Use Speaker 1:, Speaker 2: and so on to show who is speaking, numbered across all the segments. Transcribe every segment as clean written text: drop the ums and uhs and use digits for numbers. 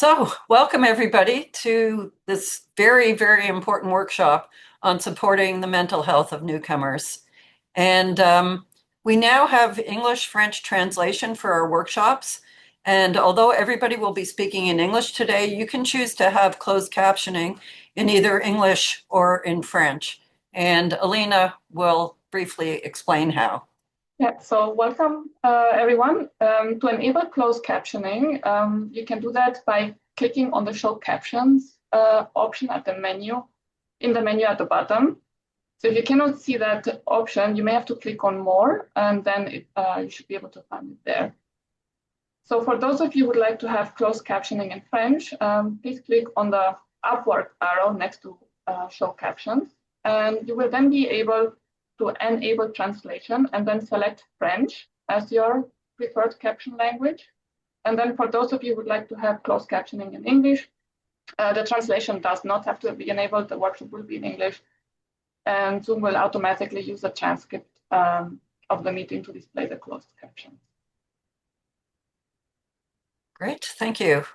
Speaker 1: So, welcome everybody to this very, very important workshop on supporting the mental health of newcomers. And we now have English-French translation for our workshops. And although everybody will be speaking in English today, you can choose to have closed captioning in either English or in French. And Alina will briefly explain how.
Speaker 2: Yeah, so welcome everyone. To enable closed captioning, you can do that by clicking on the show captions option at the menu, in the menu at the bottom. So if you cannot see that option, you may have to click on more, and then you should be able to find it there. So for those of you who would like to have closed captioning in French, please click on the upward arrow next to show captions, and you will then be able to enable translation and then select French as your preferred caption language. And then for those of you who would like to have closed captioning in English, the translation does not have to be enabled. The workshop will be in English, and Zoom will automatically use a transcript of the meeting to display the closed captions.
Speaker 1: Great, thank you.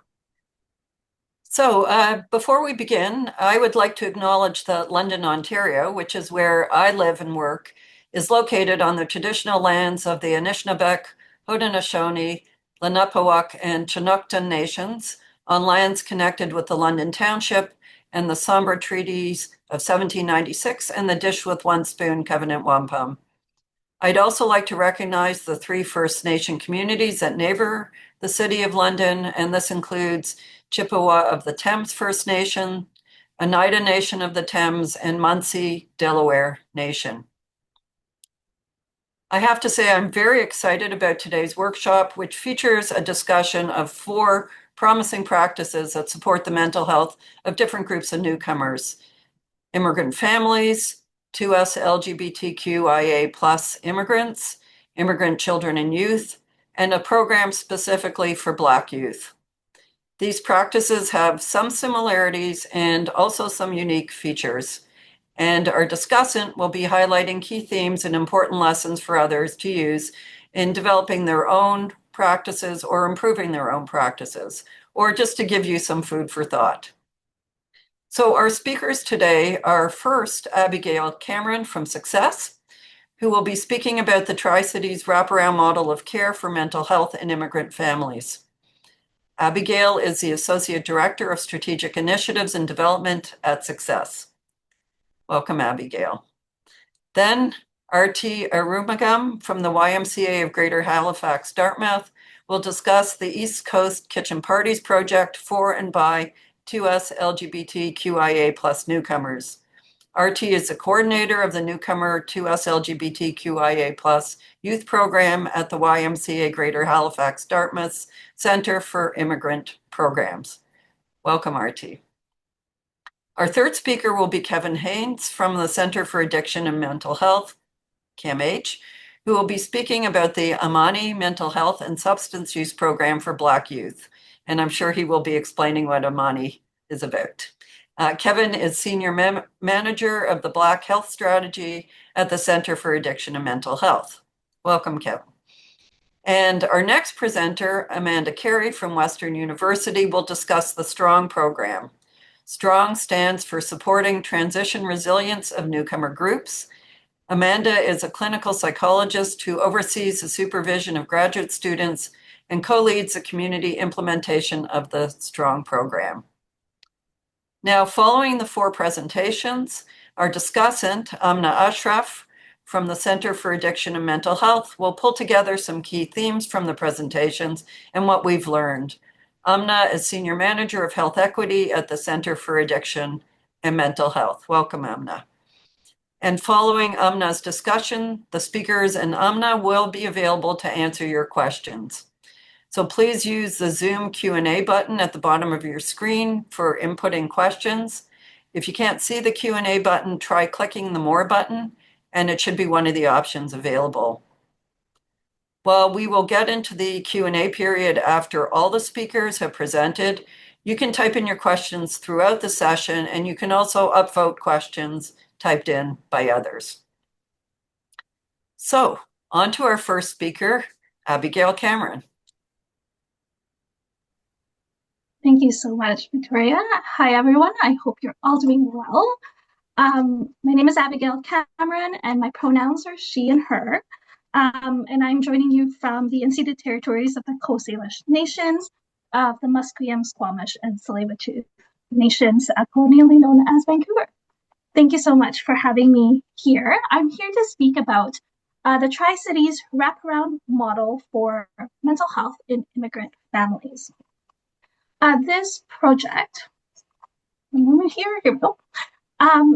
Speaker 1: So before we begin, I would like to acknowledge that London, Ontario, which is where I live and work, is located on the traditional lands of the Anishinaabe, Haudenosaunee, Lenape, and Chinookan nations, on lands connected with the London Township and the Sombra Treaties of 1796 and the Dish with One Spoon Covenant Wampum. I'd also like to recognize the 3 First Nation communities that neighbor the City of London, and this includes Chippewa of the Thames First Nation, Oneida Nation of the Thames, and Munsee Delaware Nation. I have to say I'm very excited about today's workshop, which features a discussion of 4 promising practices that support the mental health of different groups of newcomers: immigrant families, 2S LGBTQIA+ immigrants, immigrant children and youth, and a program specifically for Black youth. These practices have some similarities and also some unique features. And our discussant will be highlighting key themes and important lessons for others to use in developing their own practices or improving their own practices, or just to give you some food for thought. So our speakers today are first Abigail Cameron from Success, who will be speaking about the Tri-Cities wraparound model of care for mental health in immigrant families. Abigail is the Associate Director of Strategic Initiatives and Development at Success. Welcome, Abigail. Then Arti Arumugam from the YMCA of Greater Halifax, Dartmouth, will discuss the East Coast Kitchen Parties project for and by 2S LGBTQIA+ newcomers. RT is the coordinator of the newcomer 2S LGBTQIA+ youth program at the YMCA Greater Halifax Dartmouth Center for Immigrant Programs. Welcome, RT. Our third speaker will be Kevin Haynes from the Center for Addiction and Mental Health, CAMH, who will be speaking about the Amani Mental Health and Substance Use Program for Black youth. And I'm sure he will be explaining what Amani is about. Kevin is Senior Manager of the Black Health Strategy at the Center for Addiction and Mental Health. Welcome, Kevin. And our next presenter, Amanda Carey from Western University, will discuss the STRONG program. STRONG stands for Supporting Transition Resilience of Newcomer Groups. Amanda is a clinical psychologist who oversees the supervision of graduate students and co-leads the community implementation of the STRONG program. Now, following the 4 presentations, our discussant, Amna Ashraf, from the Center for Addiction and Mental Health, will pull together some key themes from the presentations and what we've learned. Amna is Senior Manager of Health Equity at the Center for Addiction and Mental Health. Welcome, Amna. And following Amna's discussion, the speakers and Amna will be available to answer your questions. So please use the Zoom Q&A button at the bottom of your screen for inputting questions. If you can't see the Q&A button, try clicking the More button, and it should be one of the options available. Well, we will get into the Q&A period after all the speakers have presented. You can type in your questions throughout the session, and you can also upvote questions typed in by others. So, on to our first speaker, Abigail Cameron.
Speaker 3: Thank you so much, Victoria. Hi, everyone. I hope you're all doing well. My name is Abigail Cameron, and my pronouns are she and her. And I'm joining you from the unceded territories of the Coast Salish Nations, of the Musqueam, Squamish, and Tsleil-Waututh Nations, colonially known as Vancouver. Thank you so much for having me here. I'm here to speak about the Tri-Cities wraparound model for mental health in immigrant families. This project, one moment here we go.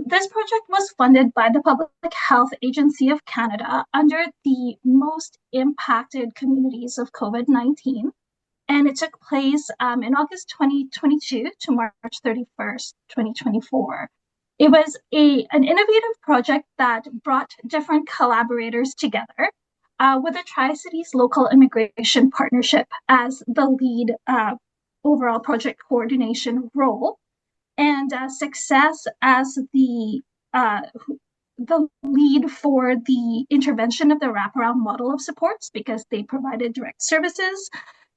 Speaker 3: This project was funded by the Public Health Agency of Canada under the most impacted communities of COVID-19, and it took place in August 2022 to March 31st, 2024. It was an innovative project that brought different collaborators together with the Tri-Cities Local Immigration Partnership as the lead overall project coordination role, and Success as the lead for the intervention of the wraparound model of supports, because they provided direct services,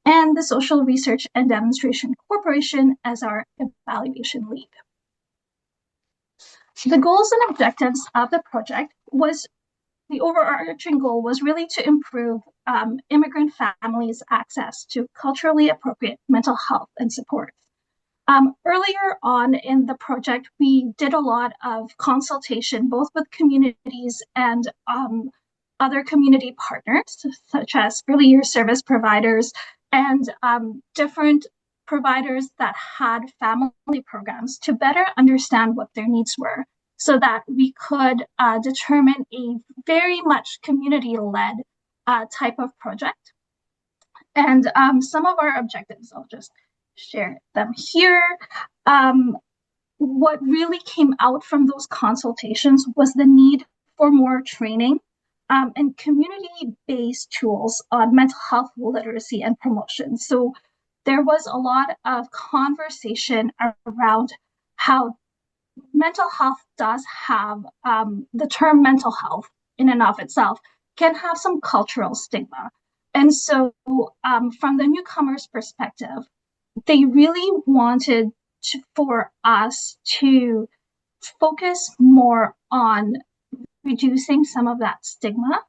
Speaker 3: and the Social Research and Demonstration Corporation as our evaluation lead. The goals and objectives of the project was, the overarching goal was really to improve immigrant families' access to culturally appropriate mental health and support. Earlier on in the project, we did a lot of consultation, both with communities and other community partners, such as early year service providers and different providers that had family programs, to better understand what their needs were, so that we could determine a very much community-led type of project. And some of our objectives, I'll just share them here. What really came out from those consultations was the need for more training and community-based tools on mental health literacy and promotion. So there was a lot of conversation around how mental health does have, the term mental health in and of itself can have some cultural stigma. And so from the Newcomers' perspective, they really wanted for us to focus more on reducing some of that stigma,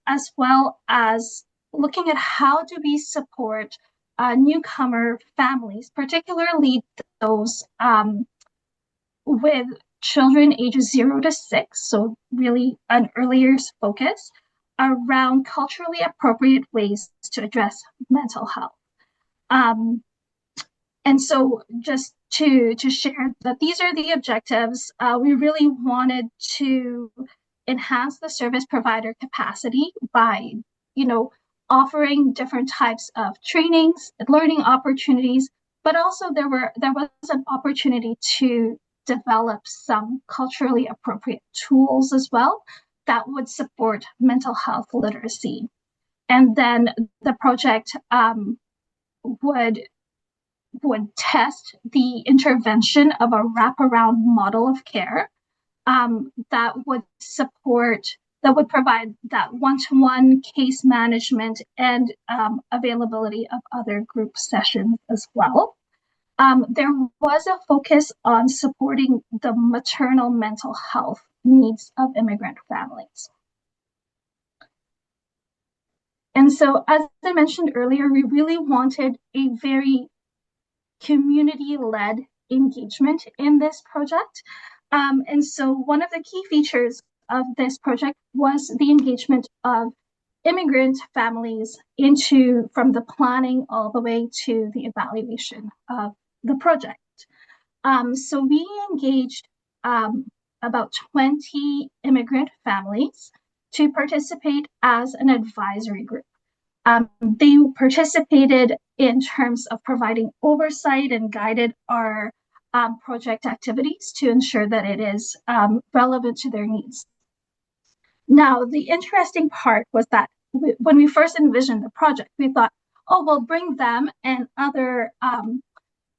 Speaker 3: as well as looking at how do we support newcomer families, particularly those with children ages 0 to 6, so really an earlier focus around culturally appropriate ways to address mental health. And so just to share that these are the objectives, we really wanted to enhance the service provider capacity by, offering different types of trainings, learning opportunities, but also there was an opportunity to develop some culturally appropriate tools as well that would support mental health literacy. And then the project would test the intervention of a wraparound model of care that would provide that one-to-one case management and availability of other group sessions as well. There was a focus on supporting the maternal mental health needs of immigrant families. And so, as I mentioned earlier, we really wanted a very community-led engagement in this project. And so one of the key features of this project was the engagement of immigrant families from the planning all the way to the evaluation of the project. So we engaged about 20 immigrant families to participate as an advisory group. They participated in terms of providing oversight and guided our project activities to ensure that it is relevant to their needs. Now, the interesting part was that when we first envisioned the project, we thought, oh, we'll bring them and other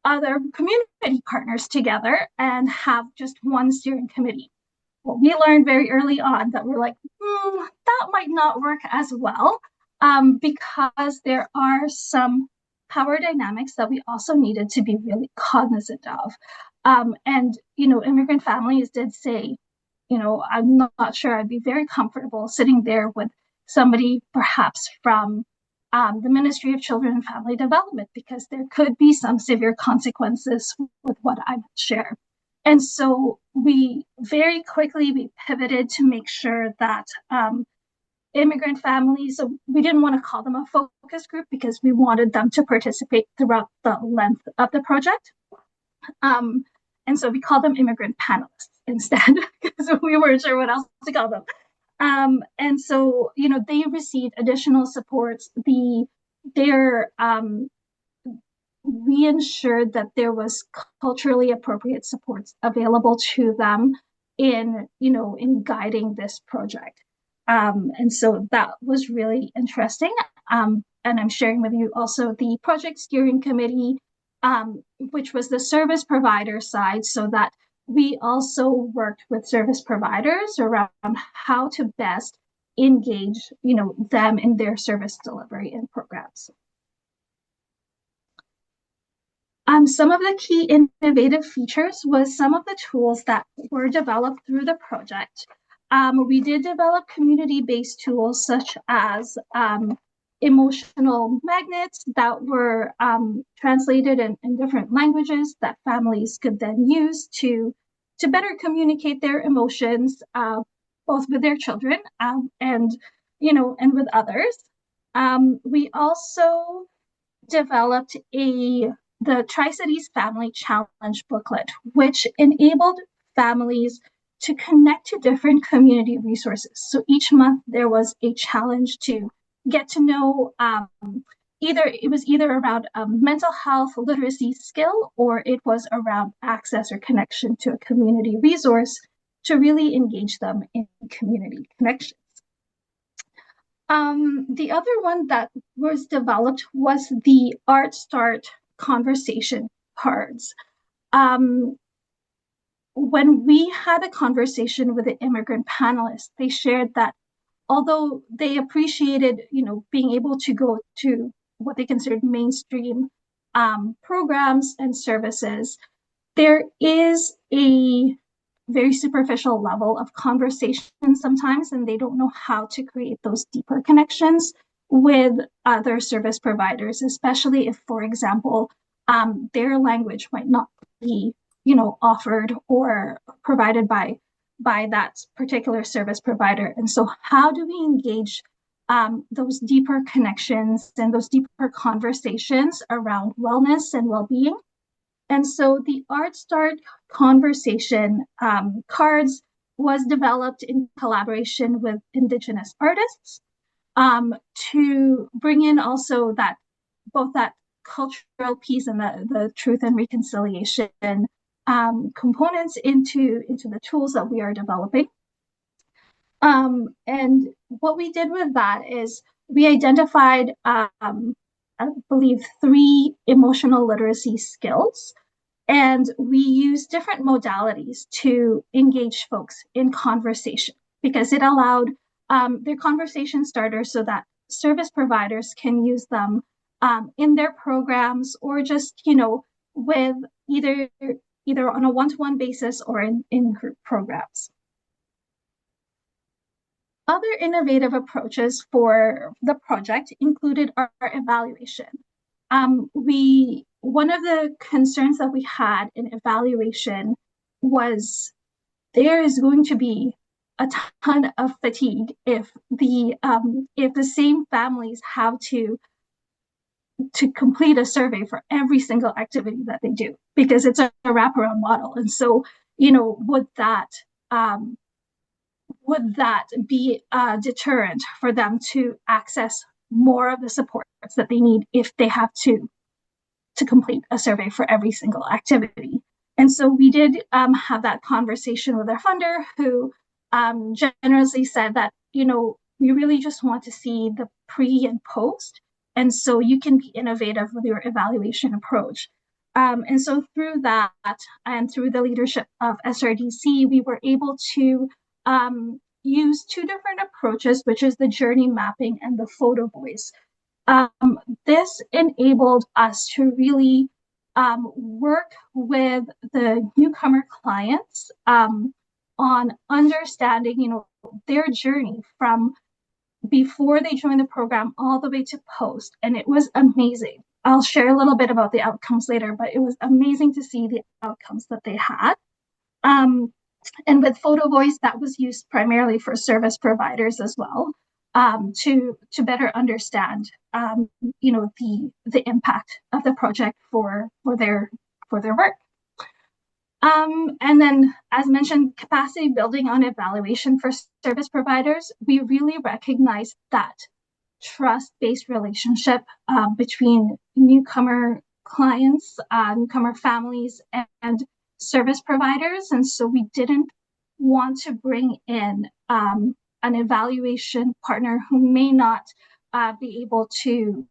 Speaker 3: community partners together and have just one steering committee. Well, we learned very early on that we're like, that might not work as well, because there are some power dynamics that we also needed to be really cognizant of. And, immigrant families did say, I'm not sure I'd be very comfortable sitting there with somebody perhaps from the Ministry of Children and Family Development, because there could be some severe consequences with what I would share. And so we very quickly pivoted to make sure that immigrant families, so we didn't want to call them a focus group because we wanted them to participate throughout the length of the project. And so we called them immigrant panelists instead, because we weren't sure what else to call them. And so, they received additional supports. We ensured that there was culturally appropriate supports available to them in guiding this project. And so that was really interesting. And I'm sharing with you also the project steering committee, which was the service provider side, so that we also worked with service providers around how to best engage, them in their service delivery and programs. Some of the key innovative features was some of the tools that were developed through the project. We did develop community-based tools such as emotional magnets that were translated in different languages that families could then use to better communicate their emotions, both with their children and with others. We also developed the Tri-Cities Family Challenge booklet, which enabled families to connect to different community resources. So each month there was a challenge to get to know either around a mental health literacy skill, or it was around access or connection to a community resource to really engage them in community connections. The other one that was developed was the Art Start conversation cards. When we had a conversation with the immigrant panelists, they shared that although they appreciated, being able to go to what they considered mainstream programs and services, there is a very superficial level of conversation sometimes, and they don't know how to create those deeper connections with other service providers, especially if, for example, their language might not be, offered or provided by that particular service provider. And so how do we engage those deeper connections and those deeper conversations around wellness and well-being? And so the Art Start conversation cards was developed in collaboration with Indigenous artists to bring in also both that cultural piece and the truth and reconciliation components into the tools that we are developing. And what we did with that is we identified, I believe, 3 emotional literacy skills, and we used different modalities to engage folks in conversation, because it allowed their conversation starters so that service providers can use them in their programs, or just, with either on a one-to-one basis or in group programs. Other innovative approaches for the project included our evaluation. One of the concerns that we had in evaluation was there is going to be a ton of fatigue if the same families have to complete a survey for every single activity that they do, because it's a wraparound model. And so, would that be a deterrent for them to access more of the supports that they need if they have to complete a survey for every single activity? And so we did have that conversation with our funder, who generously said that, we really just want to see the pre and post. And so you can be innovative with your evaluation approach. And so through that and through the leadership of SRDC, we were able to use 2 different approaches, which is the journey mapping and the photo voice. This enabled us to really work with the newcomer clients on understanding, their journey from before they joined the program all the way to post. And it was amazing. I'll share a little bit about the outcomes later, but it was amazing to see the outcomes that they had. And with photo voice, that was used primarily for service providers as well, to better understand, the impact of the project for their work. And then, as mentioned, capacity building on evaluation for service providers, we really recognize that trust-based relationship between newcomer clients, newcomer families, and service providers. And so we didn't want to bring in an evaluation partner who may not be able to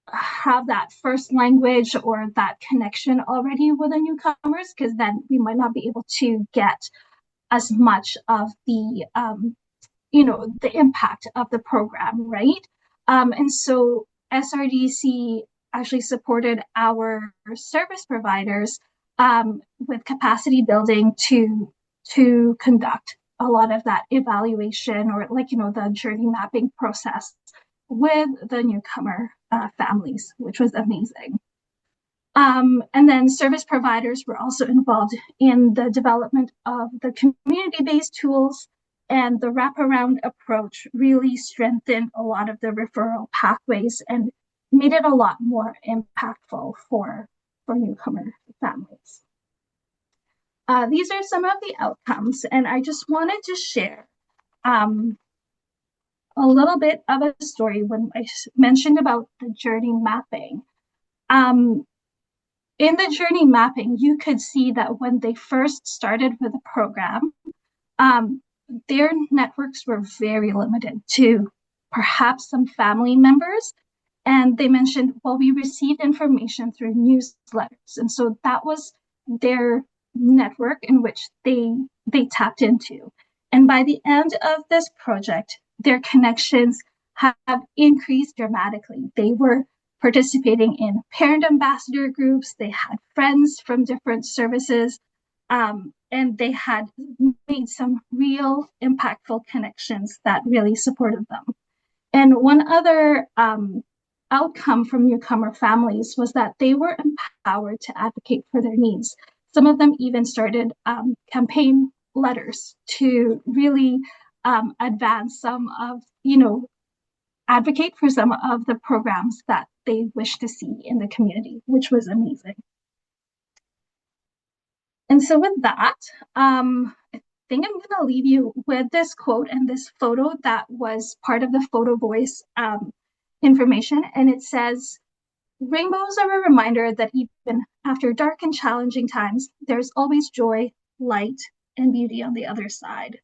Speaker 3: have that first language or that connection already with the newcomers, because then we might not be able to get as much of the the impact of the program, right? And so SRDC actually supported our service providers with capacity building to conduct a lot of that evaluation, or the journey mapping process with the newcomer families, which was amazing. And then service providers were also involved in the development of the community-based tools, and the wraparound approach really strengthened a lot of the referral pathways and made it a lot more impactful for newcomer families. These are some of the outcomes, and I just wanted to share a little bit of a story when I mentioned about the journey mapping. In the journey mapping, you could see that when they first started with the program, their networks were very limited to perhaps some family members. And they mentioned, well, we received information through newsletters. And so that was their network in which they tapped into. And by the end of this project, their connections have increased dramatically. They were participating in parent ambassador groups. They had friends from different services, and they had made some real impactful connections that really supported them. And one other outcome from newcomer families was that they were empowered to advocate for their needs. Some of them even started campaign letters to really advance some of, advocate for some of the programs that they wish to see in the community, which was amazing. And so with that, I think I'm going to leave you with this quote and this photo that was part of the photo voice information. And it says, "Rainbows are a reminder that even after dark and challenging times, there's always joy, light, and beauty on the other side.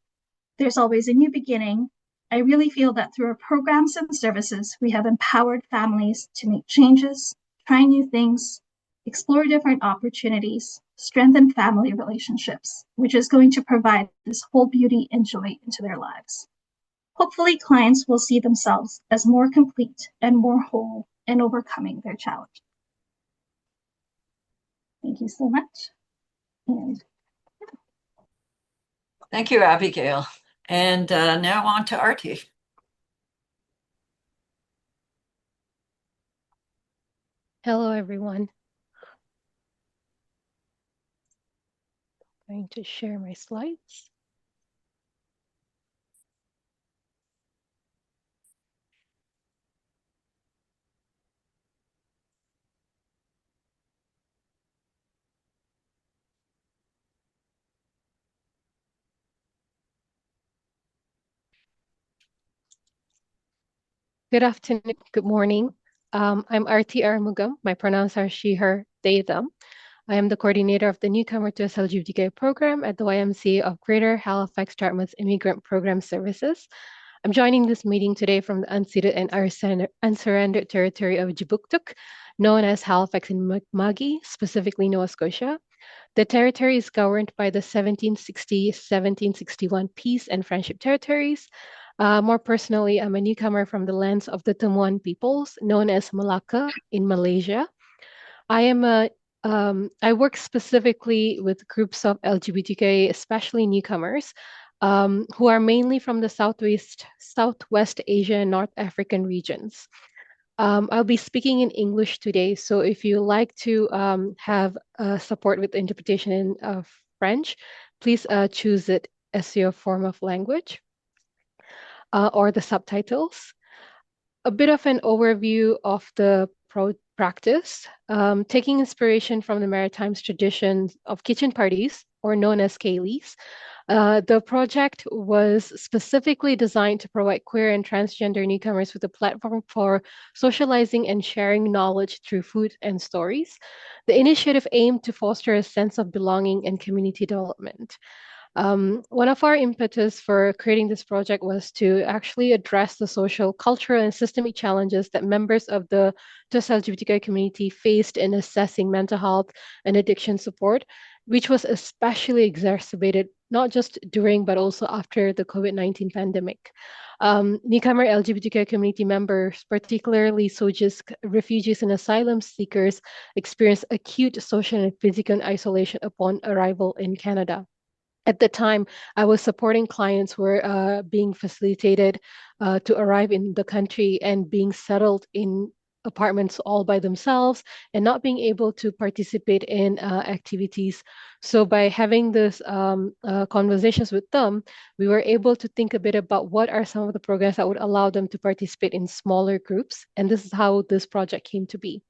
Speaker 3: There's always a new beginning. I really feel that through our programs and services, we have empowered families to make changes, try new things, explore different opportunities, strengthen family relationships, which is going to provide this whole beauty and joy into their lives. Hopefully, clients will see themselves as more complete and more whole in overcoming their challenge." Thank you so much. And
Speaker 1: thank you, Abigail. And now on to Artie.
Speaker 4: Hello, everyone. I'm going to share my slides. Good afternoon, good morning. I'm Arti Armugam. My pronouns are she, her, they, them. I am the coordinator of the Newcomer to SLGBTQ program at the YMCA of Greater Halifax Dartmouth's Immigrant Program Services. I'm joining this meeting today from the unceded and unsurrendered territory of Jibuktuk, known as Halifax and Maggie, specifically Nova Scotia. The territory is governed by the 1760-1761 Peace and Friendship Territories. More personally, I'm a newcomer from the lands of the Temuan peoples, known as Malacca in Malaysia. I work specifically with groups of LGBTQ, especially newcomers, who are mainly from the Southwest Asia and North African regions. I'll be speaking in English today, so if you like to have support with interpretation in French, please choose it as your form of language or the subtitles. A bit of an overview of the practice, taking inspiration from the Maritime's tradition of kitchen parties, or known as Kayleys. The project was specifically designed to provide queer and transgender newcomers with a platform for socializing and sharing knowledge through food and stories. The initiative aimed to foster a sense of belonging and community development. One of our impetus for creating this project was to actually address the social, cultural, and systemic challenges that members of the just LGBTQI community faced in assessing mental health and addiction support, which was especially exacerbated not just during but also after the COVID-19 pandemic. Newcomer LGBTQI community members, particularly SOGIS refugees and asylum seekers, experienced acute social and physical isolation upon arrival in Canada. At the time, I was supporting clients who were being facilitated to arrive in the country and being settled in apartments all by themselves and not being able to participate in activities. So by having this conversations with them, we were able to think a bit about what are some of the programs that would allow them to participate in smaller groups. And this is how this project came to be.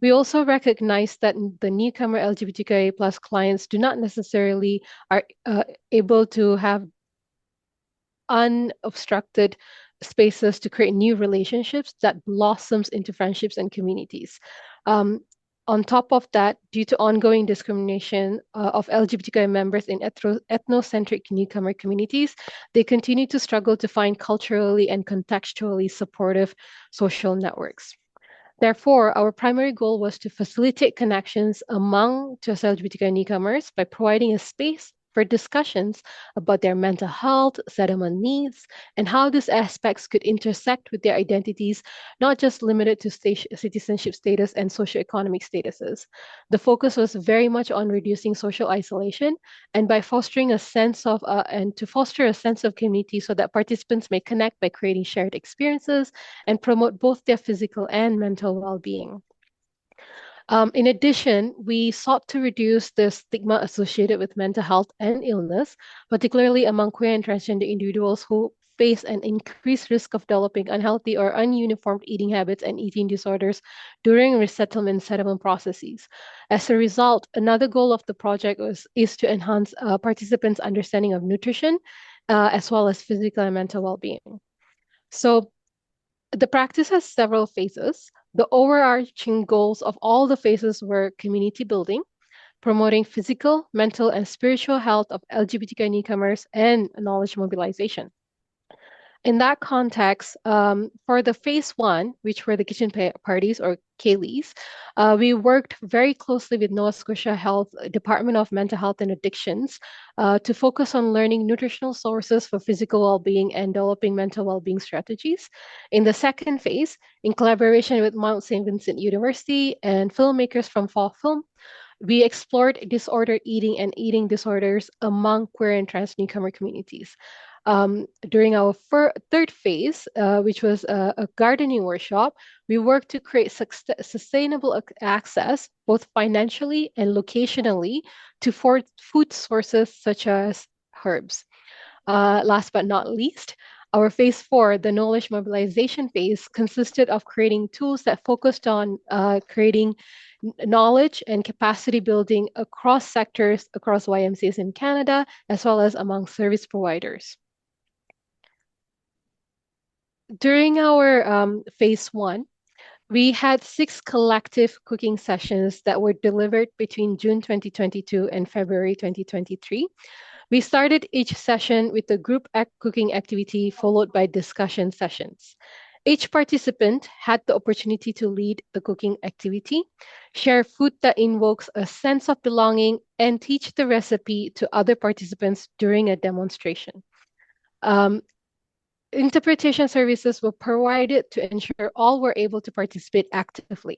Speaker 4: We also recognize that the newcomer LGBTQIA plus clients do not necessarily are able to have unobstructed spaces to create new relationships that blossoms into friendships and communities. On top of that, due to ongoing discrimination of LGBTQI members in ethnocentric newcomer communities, they continue to struggle to find culturally and contextually supportive social networks. Therefore, our primary goal was to facilitate connections among just LGBTQI newcomers by providing a space for discussions about their mental health, settlement needs, and how these aspects could intersect with their identities, not just limited to citizenship status and socioeconomic statuses. The focus was very much on reducing social isolation and by fostering a sense of and to foster a sense of community so that participants may connect by creating shared experiences and promote both their physical and mental well-being. In addition, we sought to reduce the stigma associated with mental health and illness, particularly among queer and transgender individuals who face an increased risk of developing unhealthy or ununiformed eating habits and eating disorders during resettlement settlement processes. As a result, another goal of the project is to enhance participants' understanding of nutrition, as well as physical and mental well-being. So the practice has several phases. The overarching goals of all the phases were community building, promoting physical, mental, and spiritual health of LGBTQ newcomers, and knowledge mobilization. In that context, for the phase one, which were the kitchen parties or Kayleys, we worked very closely with Nova Scotia Health Department of Mental Health and Addictions to focus on learning nutritional sources for physical well-being and developing mental well-being strategies. In the second phase, in collaboration with Mount St. Vincent University and filmmakers from Fall Film, we explored disordered eating and eating disorders among queer and trans newcomer communities. During our third phase, which was a gardening workshop, we worked to create sustainable access, both financially and locationally, to food sources such as herbs. Last but not least, our phase four, the knowledge mobilization phase, consisted of creating tools that focused on creating knowledge and capacity building across sectors, across YMCAs in Canada, as well as among service providers. During our phase one, we had 6 collective cooking sessions that were delivered between June 2022 and February 2023. We started each session with a group cooking activity followed by discussion sessions. Each participant had the opportunity to lead the cooking activity, share food that invokes a sense of belonging, and teach the recipe to other participants during a demonstration. Interpretation services were provided to ensure all were able to participate actively.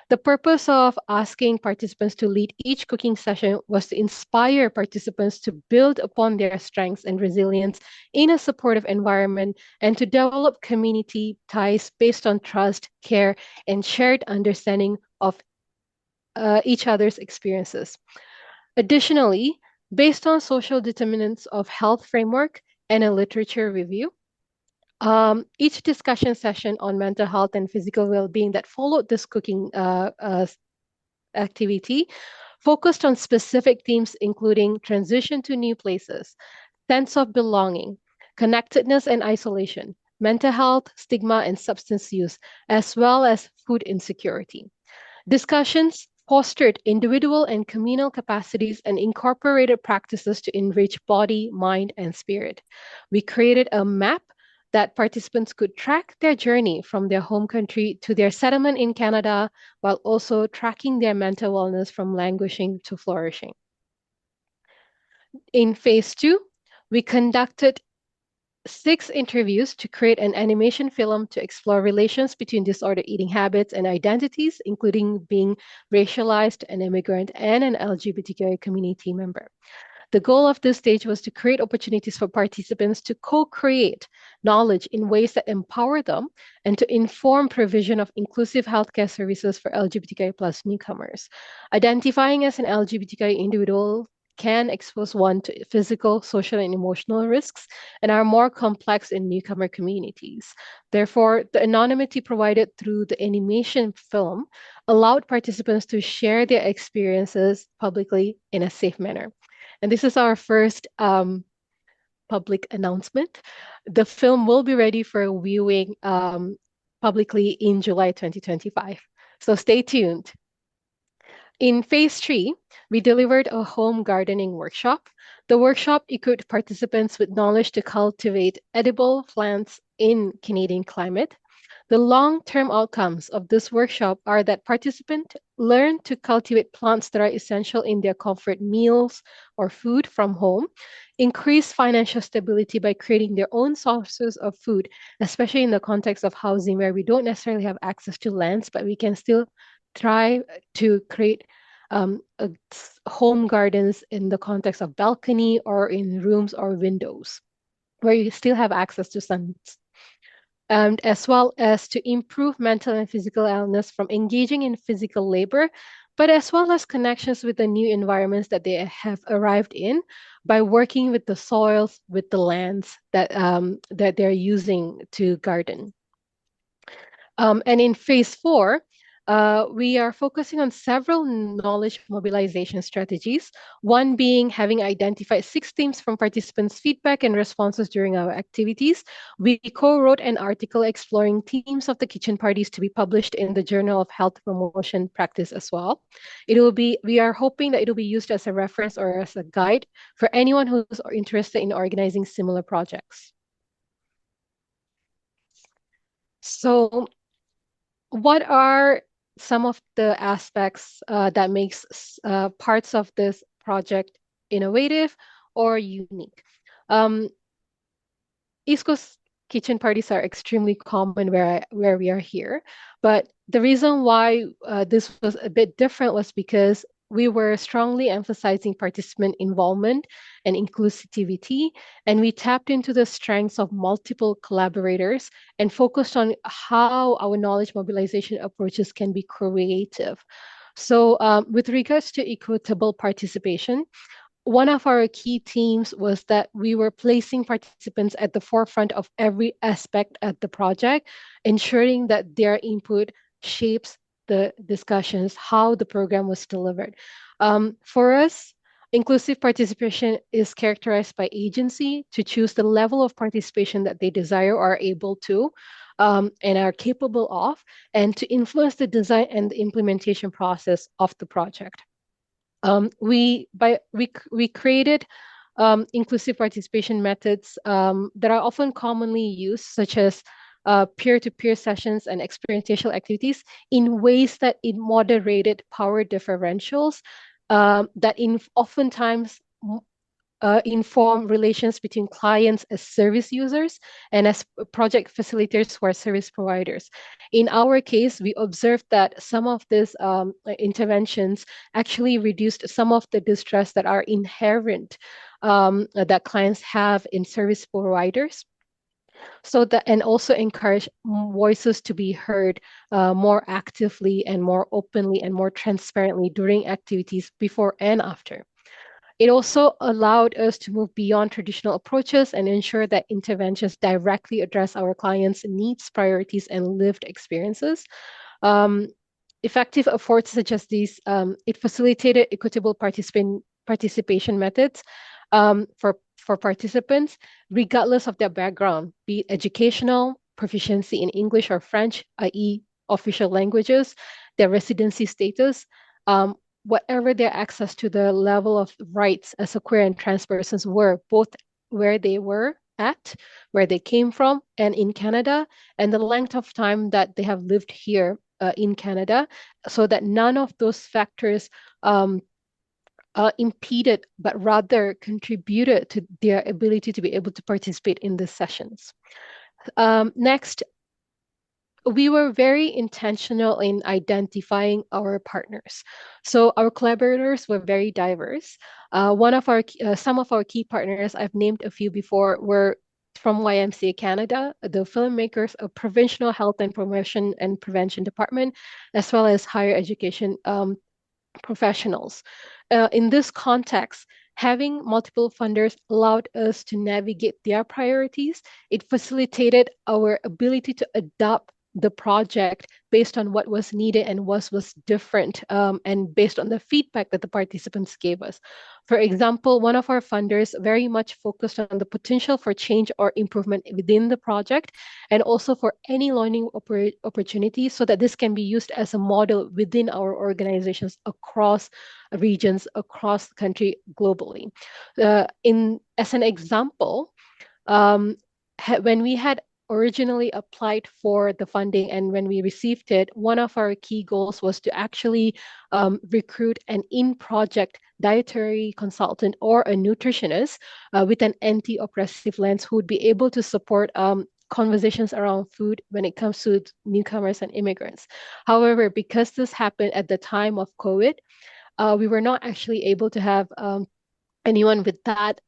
Speaker 4: The purpose of asking participants to lead each cooking session was to inspire participants to build upon their strengths and resilience in a supportive environment and to develop community ties based on trust, care, and shared understanding of each other's experiences. Additionally, based on social determinants of health framework and a literature review, each discussion session on mental health and physical well-being that followed this cooking activity focused on specific themes, including transition to new places, sense of belonging, connectedness and isolation, mental health, stigma, and substance use, as well as food insecurity. Discussions fostered individual and communal capacities and incorporated practices to enrich body, mind, and spirit. We created a map that participants could track their journey from their home country to their settlement in Canada, while also tracking their mental wellness from languishing to flourishing. In phase 2, we conducted 6 interviews to create an animation film to explore relations between disordered eating habits and identities, including being racialized, an immigrant, and an LGBTQI community member. The goal of this stage was to create opportunities for participants to co-create knowledge in ways that empower them and to inform provision of inclusive healthcare services for LGBTQI plus newcomers. Identifying as an LGBTQI individual can expose one to physical, social, and emotional risks and are more complex in newcomer communities. Therefore, the anonymity provided through the animation film allowed participants to share their experiences publicly in a safe manner. And this is our first public announcement. The film will be ready for viewing publicly in July 2025. So stay tuned. In phase 3, we delivered a home gardening workshop. The workshop equipped participants with knowledge to cultivate edible plants in Canadian climate. The long-term outcomes of this workshop are that participants learn to cultivate plants that are essential in their comfort meals or food from home, increase financial stability by creating their own sources of food, especially in the context of housing where we don't necessarily have access to lands, but we can still try to create home gardens in the context of balcony or in rooms or windows where you still have access to sun, and as well as to improve mental and physical wellness from engaging in physical labor, but as well as connections with the new environments that they have arrived in by working with the soils, with the lands that they're using to garden. And in phase 4, we are focusing on several knowledge mobilization strategies, one being having identified 6 themes from participants' feedback and responses during our activities. We co-wrote an article exploring themes of the kitchen parties to be published in the Journal of Health Promotion Practice as well. We are hoping that it will be used as a reference or as a guide for anyone who's interested in organizing similar projects. So what are some of the aspects that makes parts of this project innovative or unique? East Coast kitchen parties are extremely common where we are here, but the reason why this was a bit different was because we were strongly emphasizing participant involvement and inclusivity, and we tapped into the strengths of multiple collaborators and focused on how our knowledge mobilization approaches can be creative. So with regards to equitable participation, one of our key themes was that we were placing participants at the forefront of every aspect of the project, ensuring that their input shapes the discussions, how the program was delivered. For us, inclusive participation is characterized by agency to choose the level of participation that they desire or are able to and are capable of, and to influence the design and the implementation process of the project. We created inclusive participation methods that are often commonly used, such as peer-to-peer sessions and experiential activities in ways that it moderated power differentials that oftentimes inform relations between clients as service users and as project facilitators who are service providers. In our case, we observed that some of these interventions actually reduced some of the distress that are inherent that clients have in service providers. So that, and also encourage voices to be heard more actively and more openly and more transparently during activities before and after. It also allowed us to move beyond traditional approaches and ensure that interventions directly address our clients' needs, priorities, and lived experiences. Um, Effective efforts such as these, it facilitated equitable participation methods for participants, regardless of their background, be it educational, proficiency in English or French, i.e. official languages, their residency status, whatever their access to the level of rights as a queer and trans persons were, both where they were at, where they came from, and in Canada, and the length of time that they have lived here in Canada, so that none of those factors impeded, but rather contributed to their ability to be able to participate in the sessions. Next, we were very intentional in identifying our partners. So our collaborators were very diverse. Some of our key partners, I've named a few before, were from YMCA Canada, the filmmakers, a provincial health and promotion and prevention department, as well as higher education professionals. In this context, having multiple funders allowed us to navigate their priorities. It facilitated our ability to adopt the project based on what was needed and what was different, and based on the feedback that the participants gave us. For example, one of our funders very much focused on the potential for change or improvement within the project, and also for any learning opportunities, so that this can be used as a model within our organizations across regions, across the country, globally. As an example, when we had originally applied for the funding and when we received it, one of our key goals was to actually recruit an in-project dietary consultant or a nutritionist with an anti-oppressive lens who would be able to support conversations around food when it comes to newcomers and immigrants. However, because this happened at the time of COVID, we were not actually able to have anyone with that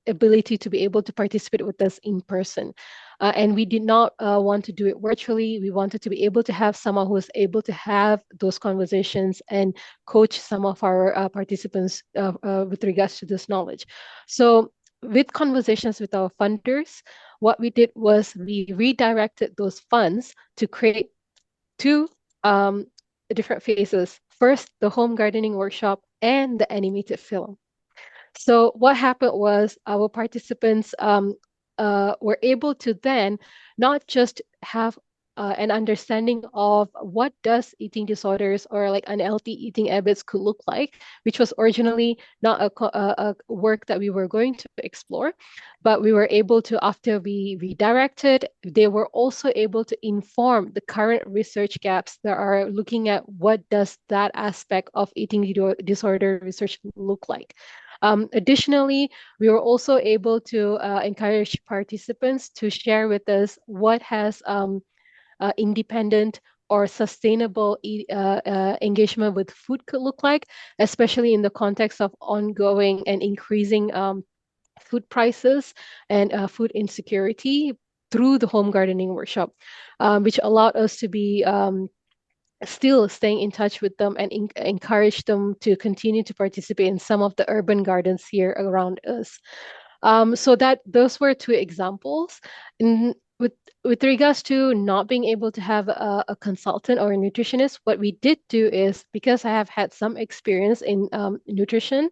Speaker 4: ability to be able to participate with us in person. And we did not want to do it virtually. We wanted to be able to have someone who was able to have those conversations and coach some of our participants with regards to this knowledge. So with conversations with our funders, what we did was we redirected those funds to create two different phases. First, the home gardening workshop and the animated film. So what happened was our participants were able to then not just have an understanding of what does eating disorders or like unhealthy eating habits could look like, which was originally not a work that we were going to explore, but we were able to, after we redirected, they were also able to inform the current research gaps that are looking at what does that aspect of eating disorder research look like. Additionally, we were also able to encourage participants to share with us what has independent or sustainable engagement with food could look like, especially in the context of ongoing and increasing food prices and food insecurity through the home gardening workshop, which allowed us to be still staying in touch with them and encourage them to continue to participate in some of the urban gardens here around us. So that those were two examples. With regards to not being able to have a consultant or a nutritionist, what we did do is, because I have had some experience in nutrition,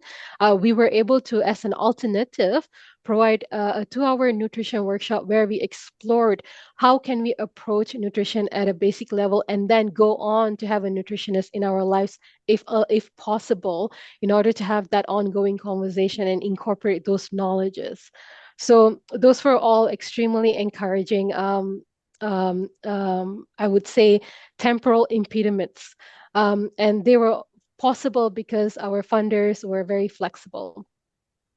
Speaker 4: we were able to, as an alternative, provide a 2-hour nutrition workshop where we explored how can we approach nutrition at a basic level and then go on to have a nutritionist in our lives if possible, in order to have that ongoing conversation and incorporate those knowledges. So those were all extremely encouraging, I would say, temporal impediments. And they were possible because our funders were very flexible.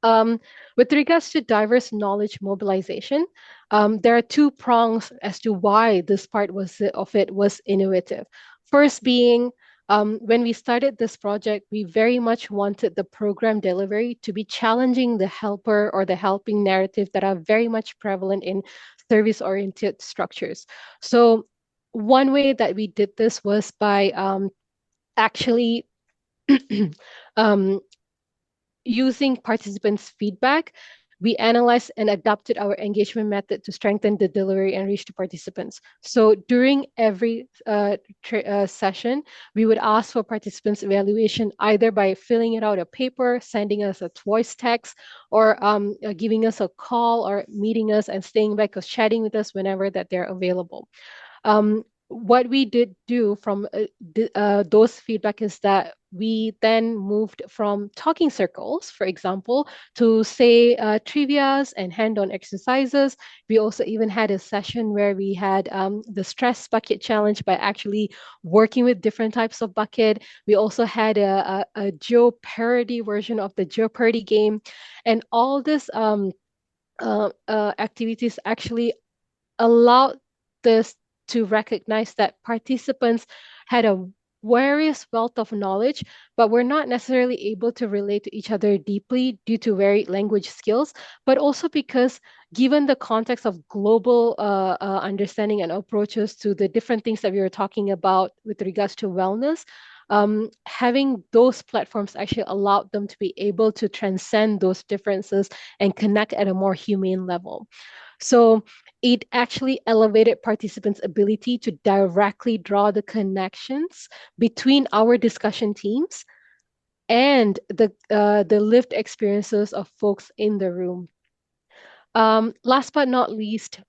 Speaker 4: With regards to diverse knowledge mobilization, there are two prongs as to why this part of it was innovative. First being, when we started this project, we very much wanted the program delivery to be challenging the helper or the helping narrative that are very much prevalent in service-oriented structures. So one way that we did this was by actually um, using participants' feedback, we analyzed and adapted our engagement method to strengthen the delivery and reach the participants. So during every session, we would ask for participants' evaluation either by filling it out a paper, sending us a voice text, or giving us a call or meeting us and staying back or chatting with us whenever that they're available. What we did do from those feedback is that we then moved from talking circles, for example, to say trivias and hand-on exercises. We also even had a session where we had the stress bucket challenge by actually working with different types of bucket. We also had a Geo parody version of the Geo parody game, and all this activities actually allowed this to recognize that participants had a various wealth of knowledge, but were not necessarily able to relate to each other deeply due to varied language skills, but also because given the context of global understanding and approaches to the different things that we were talking about with regards to wellness, having those platforms actually allowed them to be able to transcend those differences and connect at a more humane level. So it actually elevated participants' ability to directly draw the connections between our discussion teams and the lived experiences of folks in the room. Last but not least,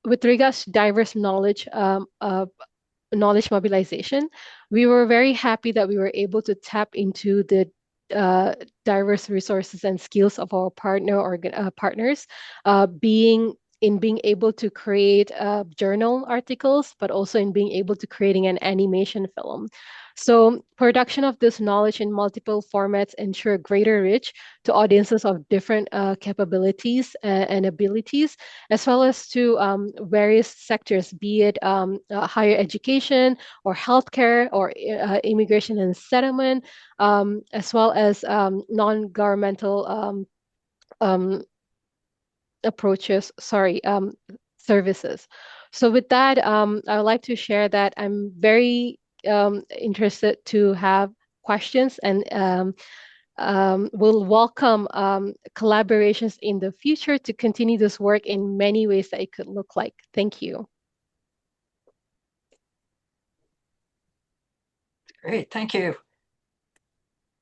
Speaker 4: with regards to diverse knowledge mobilization, we were very happy that we were able to tap into the diverse resources and skills of our partners, being able to create journal articles, but also in being able to creating an animation film. So production of this knowledge in multiple formats ensure greater reach to audiences of different capabilities and abilities, as well as to various sectors, be it higher education or healthcare or immigration and settlement, as well as non-governmental services. So with that, I would like to share that I'm very interested to have questions and will welcome collaborations in the future to continue this work in many ways that it could look like. Thank you.
Speaker 1: Great, thank you.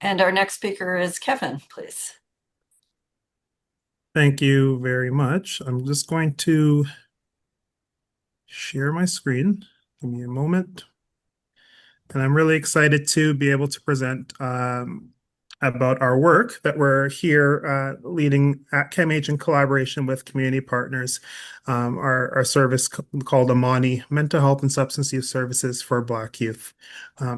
Speaker 1: And our next speaker is Kevin, please.
Speaker 5: Thank you very much. I'm just going to share my screen. Give me a moment. And I'm really excited to be able to present about our work that we're here leading at ChemAge in collaboration with community partners, our service called Amani, Mental Health and Substance Use Services for Black Youth.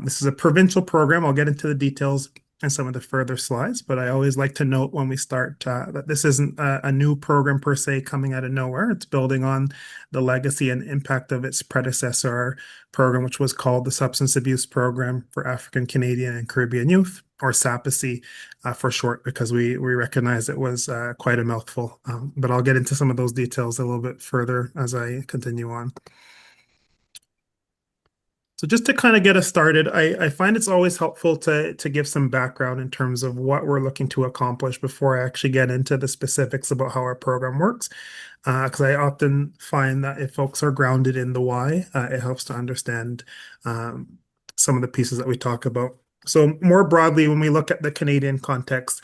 Speaker 5: This is a provincial program. I'll get into the details in some of the further slides, but I always like to note when we start that this isn't a new program per se coming out of nowhere. It's building on the legacy and impact of its predecessor program, which was called the Substance Abuse Program for African, Canadian, and Caribbean Youth, or SAPACY for short, because we recognize it was quite a mouthful. But I'll get into some of those details a little bit further as I continue on. So just to kind of get us started, I find it's always helpful to give some background in terms of what we're looking to accomplish before I actually get into the specifics about how our program works. Because I often find that if folks are grounded in the why, it helps to understand some of the pieces that we talk about. So more broadly, when we look at the Canadian context,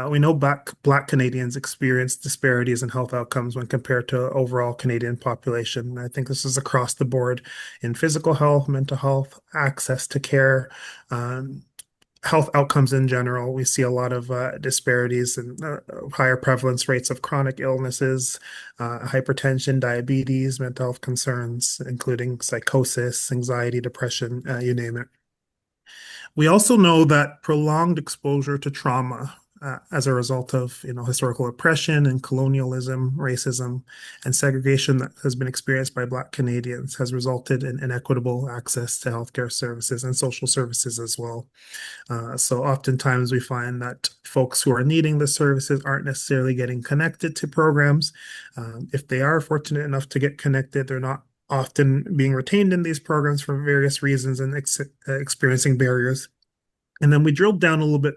Speaker 5: we know Black Canadians experience disparities in health outcomes when compared to overall Canadian population. I think this is across the board in physical health, mental health, access to care, health outcomes in general. We see a lot of disparities and higher prevalence rates of chronic illnesses, hypertension, diabetes, mental health concerns, including psychosis, anxiety, depression, you name it. We also know that prolonged exposure to trauma as a result of historical oppression and colonialism, racism, and segregation that has been experienced by Black Canadians has resulted in inequitable access to healthcare services and social services as well. So oftentimes we find that folks who are needing the services aren't necessarily getting connected to programs. If they are fortunate enough to get connected, they're not often being retained in these programs for various reasons and experiencing barriers. And then we drilled down a little bit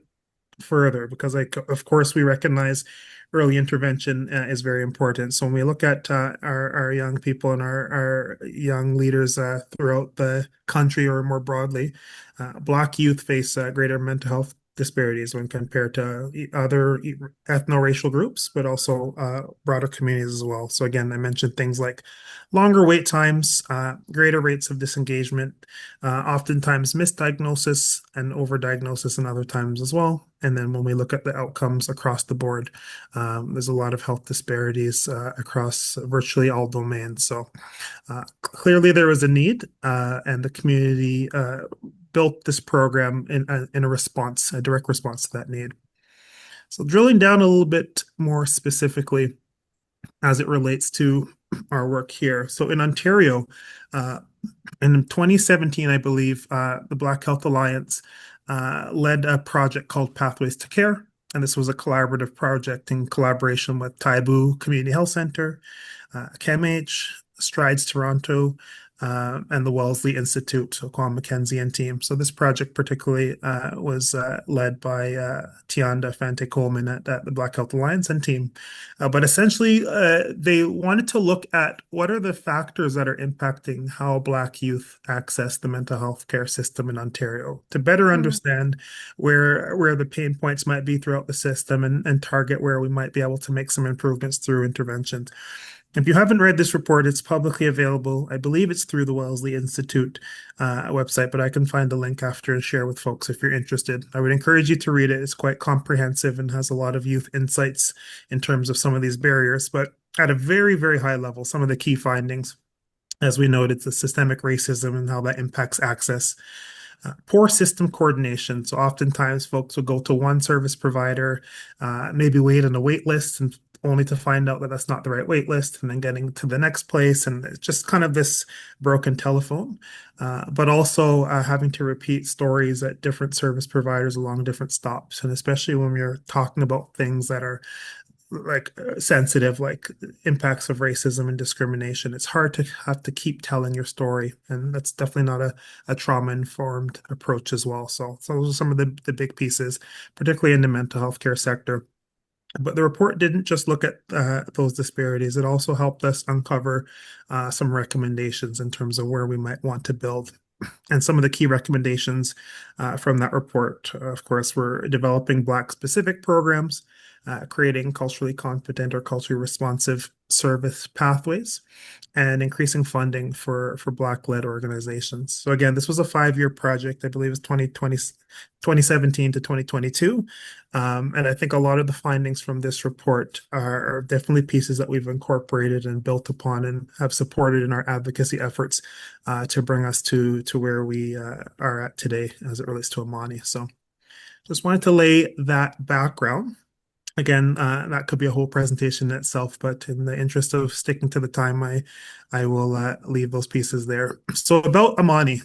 Speaker 5: further because, of course, we recognize early intervention is very important. So when we look at our young people and our young leaders throughout the country or more broadly, Black youth face greater mental health disparities when compared to other ethno-racial groups, but also broader communities as well. So again, I mentioned things like longer wait times, greater rates of disengagement, oftentimes misdiagnosis and overdiagnosis in other times as well. And then when we look at the outcomes across the board, there's a lot of health disparities across virtually all domains. So clearly there was a need, and the community built this program in a response, a direct response to that need. So drilling down a little bit more specifically as it relates to our work here. So in Ontario, in 2017, I believe, the Black Health Alliance led a project called Pathways to Care. And this was a collaborative project in collaboration with Taibu Community Health Center, CAMH, Strides Toronto, and the Wellesley Institute, so Kwame Mackenzie and team. So this project particularly was led by Tianda Fante Coleman at the Black Health Alliance and team. But essentially, they wanted to look at what are the factors that are impacting how Black youth access the mental health care system in Ontario to better understand where the pain points might be throughout the system and target where we might be able to make some improvements through interventions. If you haven't read this report, it's publicly available. I believe it's through the Wellesley Institute website, but I can find a link after and share with folks if you're interested. I would encourage you to read it. It's quite comprehensive and has a lot of youth insights in terms of some of these barriers. But at a very, very high level, some of the key findings, as we noted, the systemic racism and how that impacts access. Poor system coordination. So oftentimes folks will go to one service provider, maybe wait on a wait list and only to find out that that's not the right wait list, and then getting to the next place. And it's just kind of this broken telephone, but also having to repeat stories at different service providers along different stops. And especially when we're talking about things that are like sensitive, like impacts of racism and discrimination, it's hard to have to keep telling your story. And that's definitely not a trauma-informed approach as well. So those are some of the big pieces, particularly in the mental health care sector. But the report didn't just look at those disparities. It also helped us uncover some recommendations in terms of where we might want to build. And some of the key recommendations from that report, of course, were developing Black-specific programs, creating culturally competent or culturally responsive service pathways, and increasing funding for Black-led organizations. So again, this was a 5-year project. I believe it was 2017 to 2022. And I think a lot of the findings from this report are definitely pieces that we've incorporated and built upon and have supported in our advocacy efforts to bring us to where we are at today as it relates to Amani. So just wanted to lay that background. Again, that could be a whole presentation in itself, but in the interest of sticking to the time, I will leave those pieces there. So about Amani,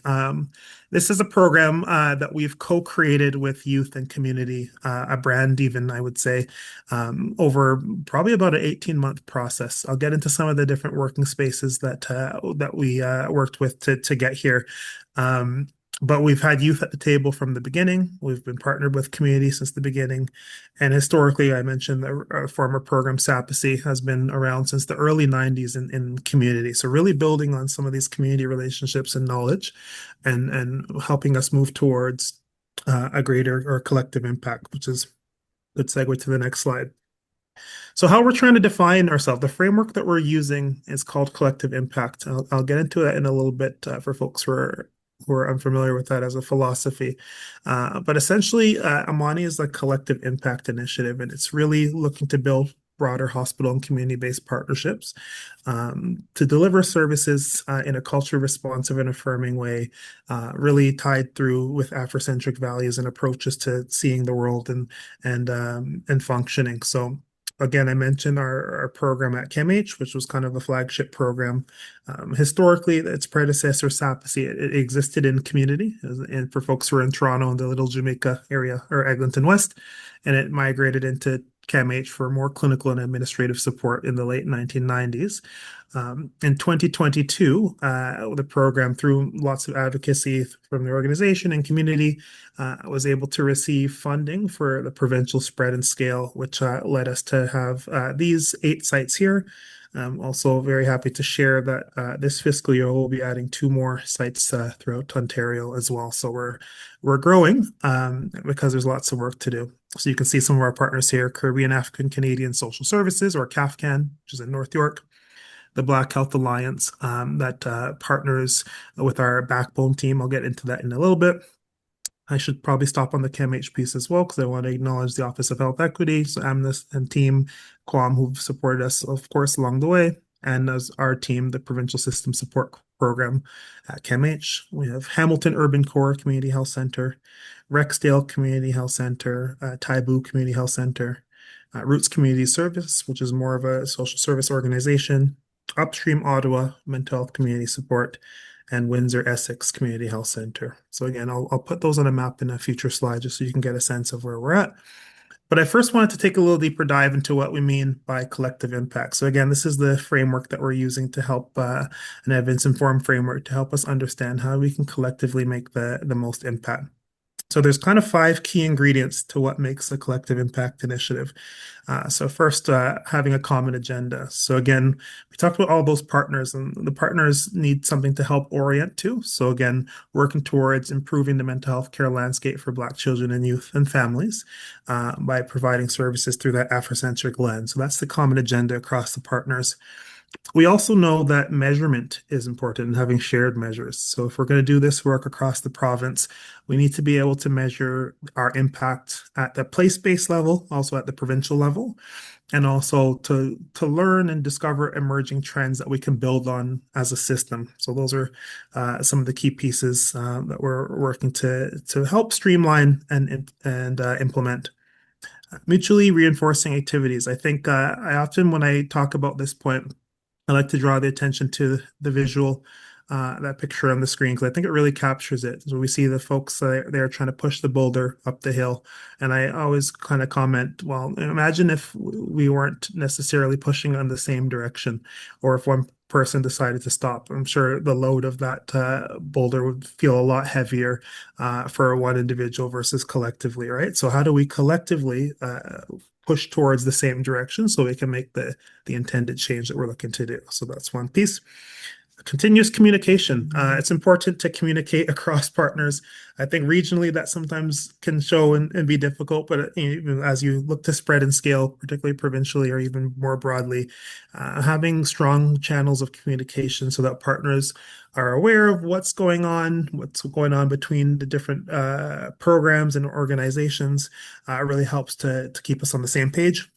Speaker 5: this is a program that we've co-created with youth and community, a brand even, I would say, over probably about an 18-month process. I'll get into some of the different working spaces that we worked with to get here. But we've had youth at the table from the beginning. We've been partnered with community since the beginning. And historically, I mentioned the former program SAPACY has been around since the early 90s in community. So really building on some of these community relationships and knowledge and helping us move towards a greater or collective impact, which is a good segue to the next slide. So how we're trying to define ourselves, the framework that we're using is called collective impact. I'll get into that in a little bit for folks who are unfamiliar with that as a philosophy. But essentially, Amani is a collective impact initiative, and it's really looking to build broader hospital and community-based partnerships to deliver services in a culture-responsive and affirming way, really tied through with Afrocentric values and approaches to seeing the world and functioning. So again, I mentioned our program at ChemH, which was kind of a flagship program. Historically, its predecessor, SAPC, it existed in community, and for folks who are in Toronto and the Little Jamaica area or Eglinton West, and it migrated into ChemH for more clinical and administrative support in the late 1990s. In 2022, the program, through lots of advocacy from the organization and community, was able to receive funding for the provincial spread and scale, which led us to have these 8 sites here. Also very happy to share that this fiscal year we'll be adding 2 more sites throughout Ontario as well. So we're growing because there's lots of work to do. So you can see some of our partners here: Caribbean African Canadian Social Services, or CAFCAN, which is in North York; the Black Health Alliance that partners with our backbone team. I'll get into that in a little bit. I should probably stop on the ChemH piece as well, because I want to acknowledge the Office of Health Equity, so Amnes and team Quam, who've supported us, of course, along the way, and as our team, the Provincial System Support Program at ChemH. We have Hamilton Urban Core Community Health Center, Rexdale Community Health Center, Taibu Community Health Center, Roots Community Service, which is more of a social service organization, Upstream Ottawa Mental Health Community Support, and Windsor Essex Community Health Center. So again, I'll put those on a map in a future slide just so you can get a sense of where we're at. But I first wanted to take a little deeper dive into what we mean by collective impact. So again, this is the framework that we're using to help, an evidence-informed framework to help us understand how we can collectively make the most impact. So there's kind of 5 key ingredients to what makes a collective impact initiative. So first, having a common agenda. So again, we talked about all those partners, and the partners need something to help orient to. So again, working towards improving the mental health care landscape for Black children and youth and families by providing services through that Afrocentric lens. So that's the common agenda across the partners. We also know that measurement is important and having shared measures. So if we're going to do this work across the province, we need to be able to measure our impact at the place-based level, also at the provincial level, and also to learn and discover emerging trends that we can build on as a system. So those are some of the key pieces that we're working to help streamline and implement. Mutually reinforcing activities. I think I often, when I talk about this point, I like to draw the attention to the visual, that picture on the screen, because I think it really captures it. So we see the folks they're trying to push the boulder up the hill. And I always kind of comment, well, imagine if we weren't necessarily pushing on the same direction, or if one person decided to stop. I'm sure the load of that boulder would feel a lot heavier for one individual versus collectively, right? So how do we collectively push towards the same direction so we can make the intended change that we're looking to do? So that's one piece. Continuous communication. It's important to communicate across partners. I think regionally that sometimes can show and be difficult, but even as you look to spread and scale, particularly provincially or even more broadly, having strong channels of communication so that partners are aware of what's going on between the different programs and organizations really helps to keep us on the same page.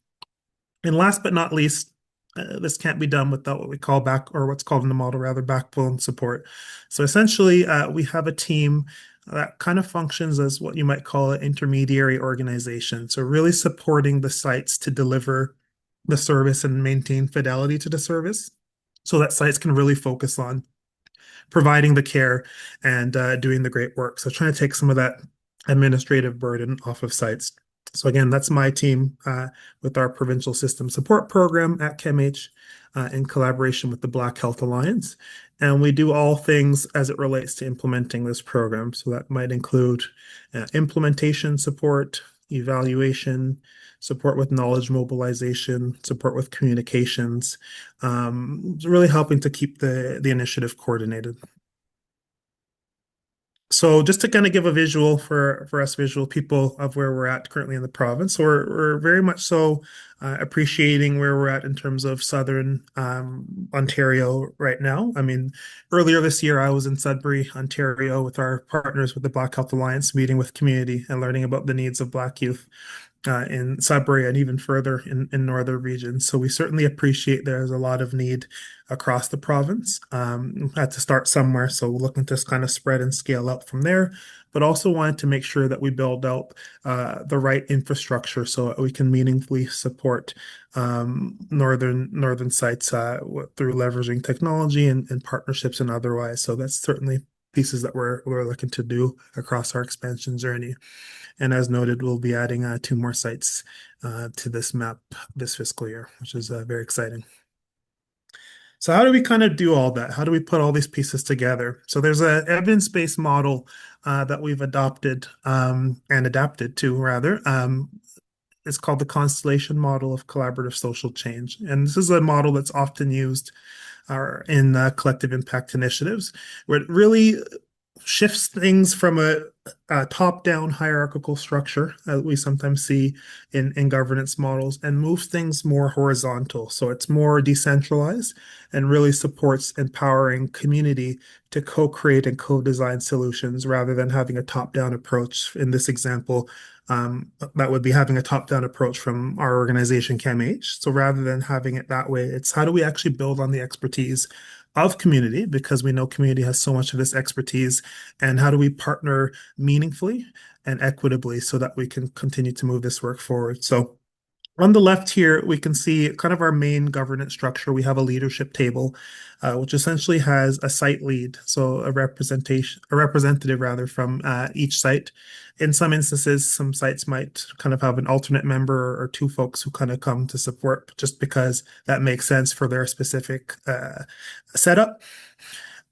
Speaker 5: And last but not least, this can't be done without what we call what's called in the model rather backbone support. So essentially, we have a team that kind of functions as what you might call an intermediary organization. So really supporting the sites to deliver the service and maintain fidelity to the service, so that sites can really focus on providing the care and doing the great work. So trying to take some of that administrative burden off of sites. So again, that's my team with our Provincial System Support Program at ChemH in collaboration with the Black Health Alliance. And we do all things as it relates to implementing this program. So that might include implementation support, evaluation, support with knowledge mobilization, support with communications, really helping to keep the initiative coordinated. So just to kind of give a visual for us visual people of where we're at currently in the province, we're very much so appreciating where we're at in terms of Southern Ontario right now. I mean, earlier this year, I was in Sudbury, Ontario with our partners with the Black Health Alliance, meeting with community and learning about the needs of Black youth. in Sudbury and even further in northern regions. So we certainly appreciate there's a lot of need across the province. Had to start somewhere, so looking to kind of spread and scale up from there, but also wanted to make sure that we build out the right infrastructure so that we can meaningfully support northern sites through leveraging technology and partnerships and otherwise. So that's certainly pieces that we're looking to do across our expansion journey. And as noted, we'll be adding 2 more sites to this map this fiscal year, which is very exciting. So how do we kind of do all that? How do we put all these pieces together? So there's an evidence-based model that we've adopted and adapted to, rather. It's called the Constellation Model of Collaborative Social Change. And this is a model that's often used in collective impact initiatives, where it really shifts things from a top-down hierarchical structure that we sometimes see in governance models and moves things more horizontal. So it's more decentralized and really supports empowering community to co-create and co-design solutions rather than having a top-down approach. In this example, that would be having a top-down approach from our organization, CAMH. So rather than having it that way, it's how do we actually build on the expertise of community, because we know community has so much of this expertise, and how do we partner meaningfully and equitably so that we can continue to move this work forward. So on the left here, we can see kind of our main governance structure. We have a leadership table, which essentially has a site lead, so a representative rather from each site. In some instances, some sites might kind of have an alternate member or 2 folks who kind of come to support just because that makes sense for their specific setup.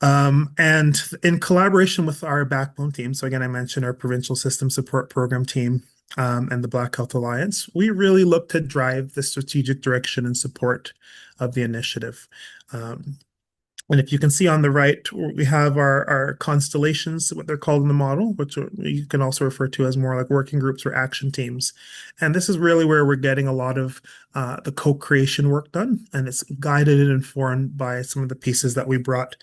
Speaker 5: And in collaboration with our backbone team, so again, I mentioned our Provincial System Support Program team, and the Black Health Alliance, we really look to drive the strategic direction and support of the initiative. And if you can see on the right, we have our constellations, what they're called in the model, which you can also refer to as more like working groups or action teams. And this is really where we're getting a lot of the co-creation work done, and it's guided and informed by some of the pieces that we brought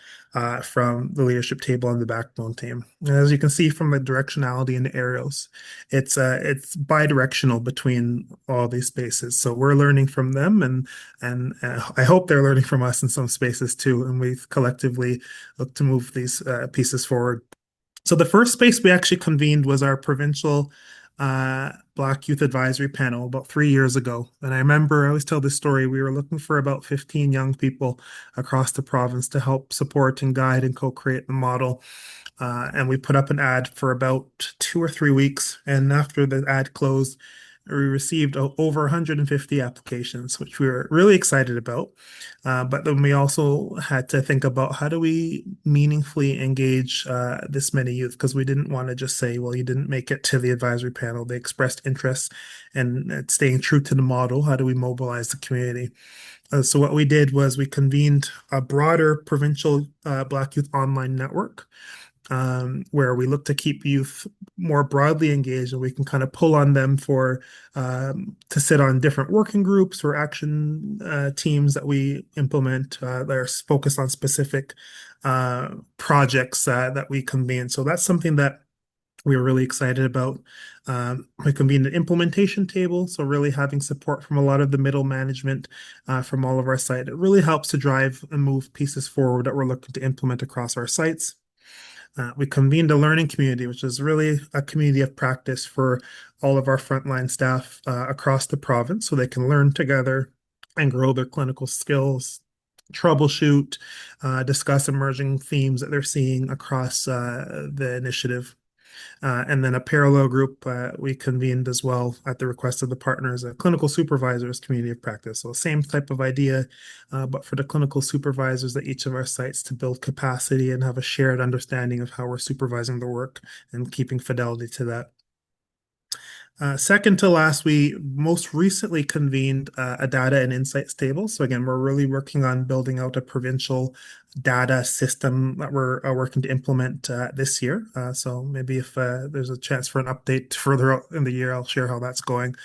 Speaker 5: from the leadership table and the backbone team. And as you can see from the directionality in the arrows, it's bi-directional between all these spaces. So we're learning from them, and I hope they're learning from us in some spaces too. And we collectively look to move these pieces forward. So the first space we actually convened was our provincial Black Youth Advisory Panel about 3 years ago. And I remember, I always tell this story, we were looking for about 15 young people across the province to help support and guide and co-create the model. And we put up an ad for about 2 or 3 weeks. And after the ad closed, we received over 150 applications, which we were really excited about. But then we also had to think about how do we meaningfully engage this many youth, because we didn't want to just say, well, you didn't make it to the advisory panel. They expressed interest, and staying true to the model, how do we mobilize the community? So what we did was we convened a broader provincial Black Youth Online Network, where we look to keep youth more broadly engaged, and we can kind of pull on them for to sit on different working groups or action teams that we implement that are focused on specific projects that we convene. So that's something that we were really excited about. We convened an implementation table, so really having support from a lot of the middle management from all of our site. It really helps to drive and move pieces forward that we're looking to implement across our sites. We convened a learning community, which is really a community of practice for all of our frontline staff across the province, so they can learn together and grow their clinical skills, troubleshoot, discuss emerging themes that they're seeing across the initiative. And then a parallel group we convened as well at the request of the partners, a clinical supervisors community of practice. So same type of idea, but for the clinical supervisors at each of our sites to build capacity and have a shared understanding of how we're supervising the work and keeping fidelity to that. Second to last, we most recently convened a data and insights table. So again, we're really working on building out a provincial data system that we're working to implement this year. So maybe if there's a chance for an update further out in the year, I'll share how that's going.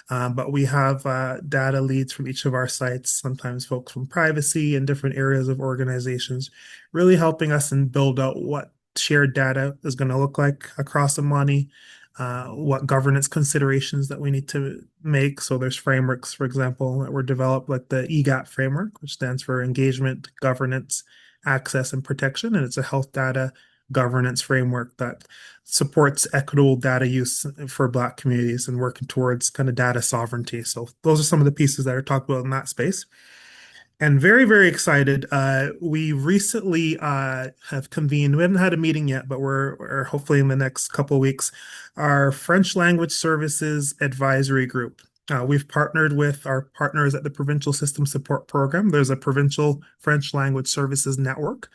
Speaker 5: But we have data leads from each of our sites, sometimes folks from privacy and different areas of organizations, really helping us and build out what shared data is going to look like across Amani, what governance considerations that we need to make. So there's frameworks, for example, that were developed, like the EGAT framework, which stands for Engagement, Governance, Access, and Protection. And it's a health data governance framework that supports equitable data use for Black communities and working towards kind of data sovereignty. So those are some of the pieces that are talked about in that space. And very, very excited. We recently have convened, we haven't had a meeting yet, but we're hopefully in the next couple of weeks, our French Language Services Advisory Group. We've partnered with our partners at the Provincial System Support Program. There's a Provincial French Language Services Network,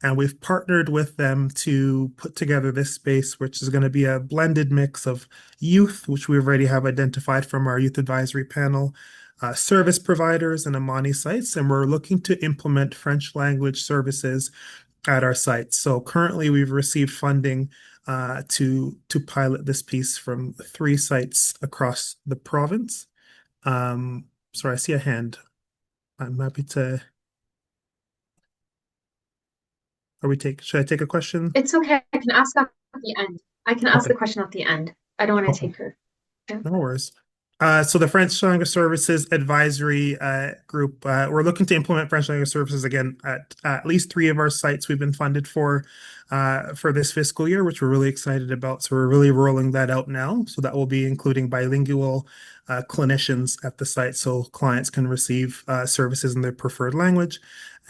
Speaker 5: and we've partnered with them to put together this space, which is going to be a blended mix of youth, which we already have identified from our youth advisory panel, service providers and Amani sites, and we're looking to implement French language services at our sites. So currently we've received funding to pilot this piece from 3 sites across the province. Sorry, I see a hand. I'm happy to. Should I take a question?
Speaker 6: It's okay. I can ask at the end. I can ask
Speaker 5: Okay.
Speaker 6: the question at the end. I don't want to take her.
Speaker 5: No worries. So the French Language Services Advisory Group, we're looking to implement French Language Services again at least 3 of our sites we've been funded for this fiscal year, which we're really excited about. So we're really rolling that out now. So that will be including bilingual clinicians at the site, so clients can receive services in their preferred language.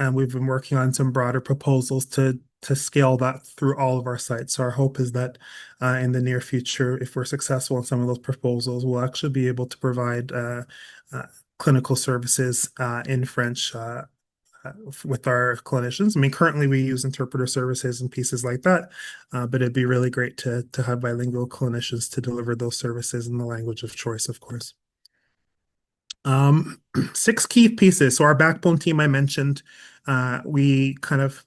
Speaker 5: And we've been working on some broader proposals to scale that through all of our sites. So our hope is that in the near future, if we're successful in some of those proposals, we'll actually be able to provide clinical services in French with our clinicians. I mean, currently we use interpreter services and pieces like that, but it'd be really great to have bilingual clinicians to deliver those services in the language of choice, of course. 6 key pieces. So our backbone team I mentioned, we kind of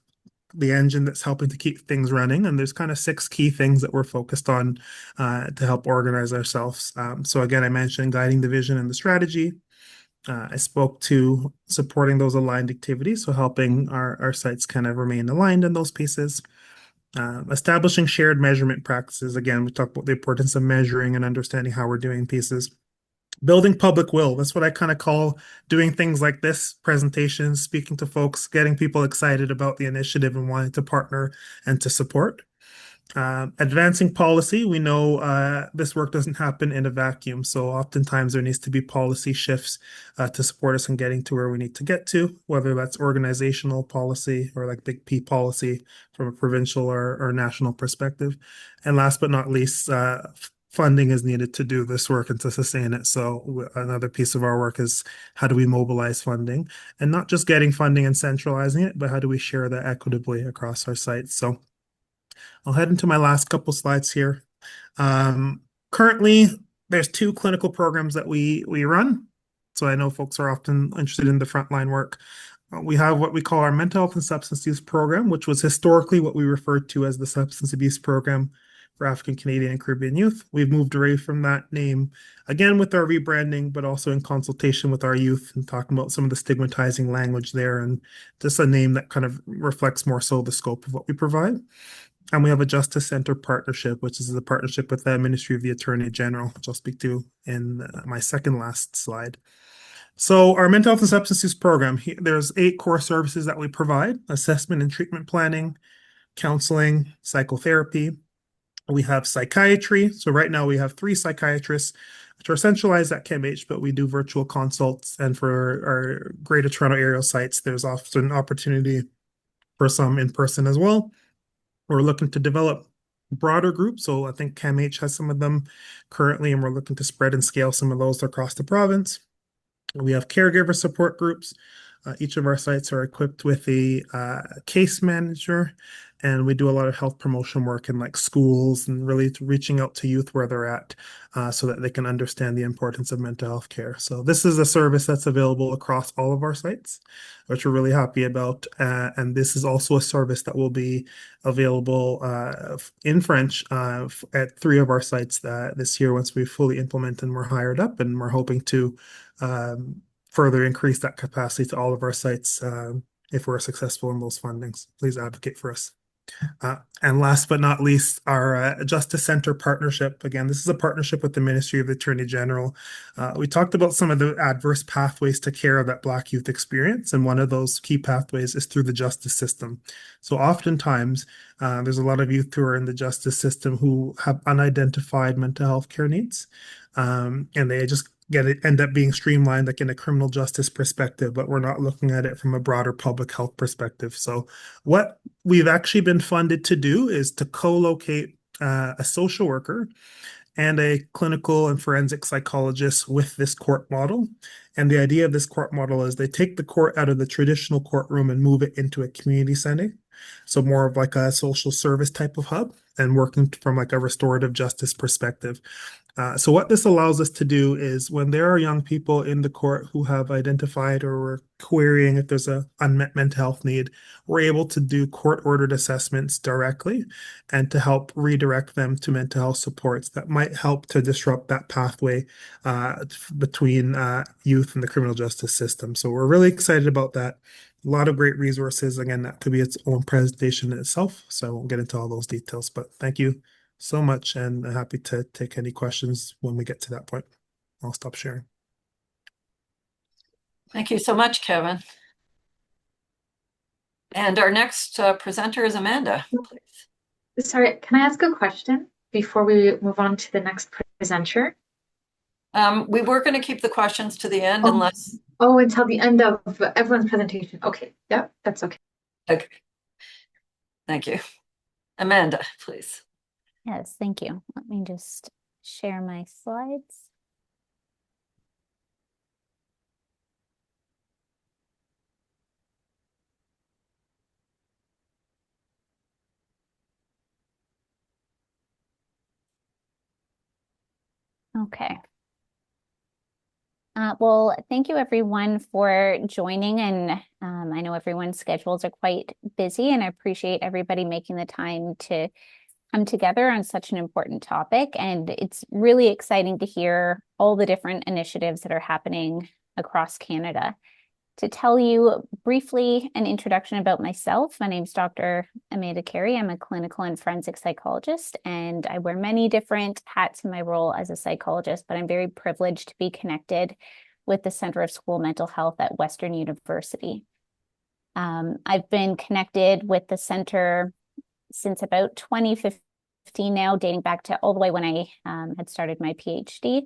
Speaker 5: the engine that's helping to keep things running. And there's kind of 6 key things that we're focused on to help organize ourselves. So again, I mentioned guiding the vision and the strategy. I spoke to supporting those aligned activities, so helping our sites kind of remain aligned in those pieces. Establishing shared measurement practices. Again, we talked about the importance of measuring and understanding how we're doing pieces. Building public will. That's what I kind of call doing things like this, presentations, speaking to folks, getting people excited about the initiative and wanting to partner and to support. Advancing policy. We know this work doesn't happen in a vacuum. So oftentimes there needs to be policy shifts to support us in getting to where we need to get to, whether that's organizational policy or like big P policy from a provincial or national perspective. And last but not least, funding is needed to do this work and to sustain it. So another piece of our work is how do we mobilize funding, and not just getting funding and centralizing it, but how do we share that equitably across our sites. So I'll head into my last couple slides here. Currently, there's 2 clinical programs that we run. So I know folks are often interested in the frontline work. We have what we call our mental health and substance use program, which was historically what we referred to as the substance abuse program for African Canadian and Caribbean youth. We've moved away from that name again with our rebranding, but also in consultation with our youth and talking about some of the stigmatizing language there, and just a name that kind of reflects more so the scope of what we provide. And we have a Justice Center partnership, which is a partnership with the Ministry of the Attorney General, which I'll speak to in my second last slide. So our mental health and substance use program, there's 8 core services that we provide: assessment and treatment planning, counseling, psychotherapy. We have psychiatry. So right now we have 3 psychiatrists, which are centralized at CAMH, but we do virtual consults. And for our Greater Toronto area sites, there's often opportunity for some in person as well. We're looking to develop broader groups. So I think CAMH has some of them currently, and we're looking to spread and scale some of those across the province. We have caregiver support groups. Each of our sites are equipped with a case manager, and we do a lot of health promotion work in like schools and really reaching out to youth where they're at so that they can understand the importance of mental health care. So this is a service that's available across all of our sites, which we're really happy about. And this is also a service that will be available in French at 3 of our sites this year once we fully implement and we're hired up, and we're hoping to further increase that capacity to all of our sites if we're successful in those fundings. Please advocate for us. And last but not least, our Justice Center partnership. Again, this is a partnership with the Ministry of the Attorney General. We talked about some of the adverse pathways to care that Black youth experience, and one of those key pathways is through the justice system. So oftentimes, there's a lot of youth who are in the justice system who have unidentified mental health care needs, and they just end up being streamlined like in a criminal justice perspective, but we're not looking at it from a broader public health perspective. So what we've actually been funded to do is to co-locate a social worker and a clinical and forensic psychologist with this court model. And the idea of this court model is they take the court out of the traditional courtroom and move it into a community setting. So more of like a social service type of hub and working from like a restorative justice perspective. So what this allows us to do is when there are young people in the court who have identified or we're querying if there's an unmet mental health need, we're able to do court-ordered assessments directly and to help redirect them to mental health supports that might help to disrupt that pathway between youth and the criminal justice system. So we're really excited about that. A lot of great resources. Again, that could be its own presentation in itself. So I won't get into all those details, but thank you so much, and I'm happy to take any questions when we get to that point. I'll stop sharing.
Speaker 1: Thank you so much, Kevin. And our next presenter is Amanda. Please.
Speaker 6: Sorry, can I ask a question before we move on to the next presenter?
Speaker 1: We were going to keep the questions to the end unless...
Speaker 6: Oh, until the end of everyone's presentation. Okay, yeah, that's okay.
Speaker 1: Okay. Thank you. Amanda, please.
Speaker 7: Yes, thank you. Let me just share my slides. Okay. Well, thank you everyone for joining, and I know everyone's schedules are quite busy, and I appreciate everybody making the time to come together on such an important topic. And it's really exciting to hear all the different initiatives that are happening across Canada. To tell you briefly an introduction about myself, my name is Dr. Amanda Carey. I'm a clinical and forensic psychologist, and I wear many different hats in my role as a psychologist, but I'm very privileged to be connected with the Center of School Mental Health at Western University. I've been connected with the center since about 2015 now, dating back to all the way when I had started my PhD.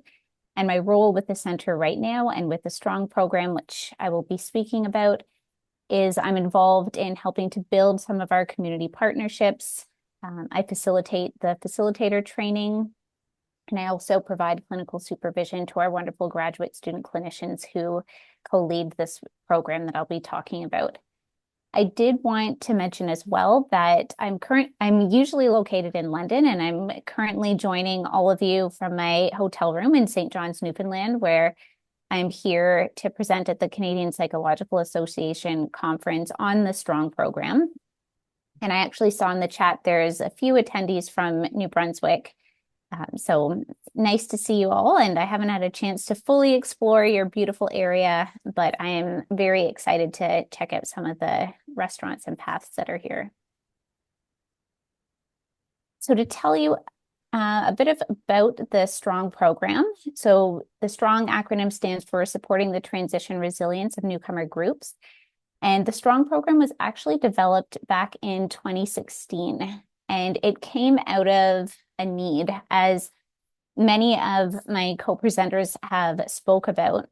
Speaker 7: And my role with the center right now and with the STRONG program, which I will be speaking about, is I'm involved in helping to build some of our community partnerships. I facilitate the facilitator training, and I also provide clinical supervision to our wonderful graduate student clinicians who co-lead this program that I'll be talking about. I did want to mention as well that I'm usually located in London, and I'm currently joining all of you from my hotel room in St. John's, Newfoundland, where I'm here to present at the Canadian Psychological Association conference on the STRONG program. And I actually saw in the chat there's a few attendees from New Brunswick. So nice to see you all, and I haven't had a chance to fully explore your beautiful area, but I am very excited to check out some of the restaurants and paths that are here. So to tell you a bit about the STRONG program. So the STRONG acronym stands for Supporting the Transition Resilience of Newcomer Groups. And the STRONG program was actually developed back in 2016, and it came out of a need, as many of my co-presenters have spoke about.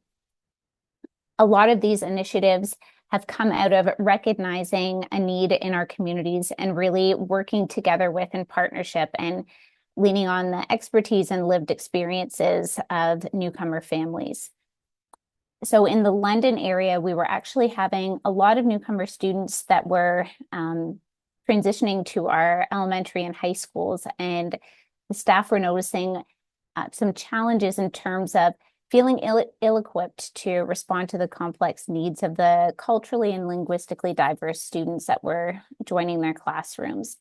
Speaker 7: A lot of these initiatives have come out of recognizing a need in our communities and really working together with in partnership and leaning on the expertise and lived experiences of newcomer families. So in the London area, we were actually having a lot of newcomer students that were transitioning to our elementary and high schools, and the staff were noticing some challenges in terms of feeling ill-equipped to respond to the complex needs of the culturally and linguistically diverse students that were joining their classrooms.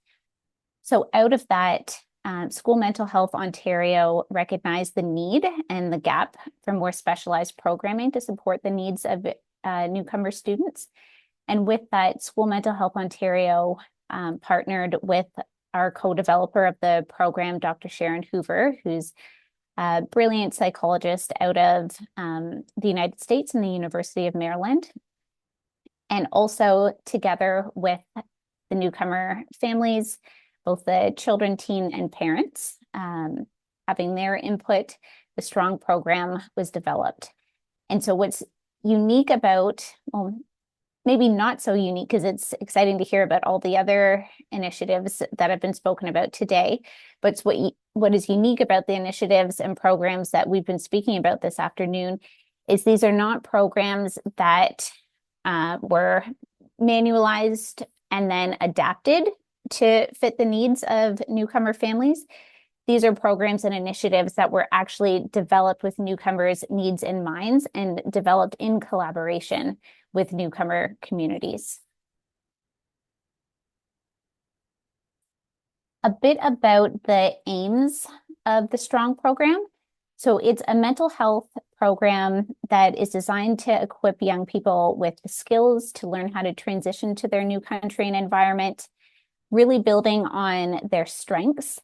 Speaker 7: So out of that, School Mental Health Ontario recognized the need and the gap for more specialized programming to support the needs of newcomer students. And with that, School Mental Health Ontario partnered with our co-developer of the program, Dr. Sharon Hoover, who's a brilliant psychologist out of the United States and the University of Maryland. And also together with the newcomer families, both the children, teen, and parents, having their input, the STRONG program was developed. And so what's unique about, well, maybe not so unique because it's exciting to hear about all the other initiatives that have been spoken about today, but it's what is unique about the initiatives and programs that we've been speaking about this afternoon is these are not programs that were manualized and then adapted to fit the needs of newcomer families. These are programs and initiatives that were actually developed with newcomers' needs in mind and developed in collaboration with newcomer communities. A bit about the aims of the STRONG program. So it's a mental health program that is designed to equip young people with the skills to learn how to transition to their new country and environment, really building on their strengths.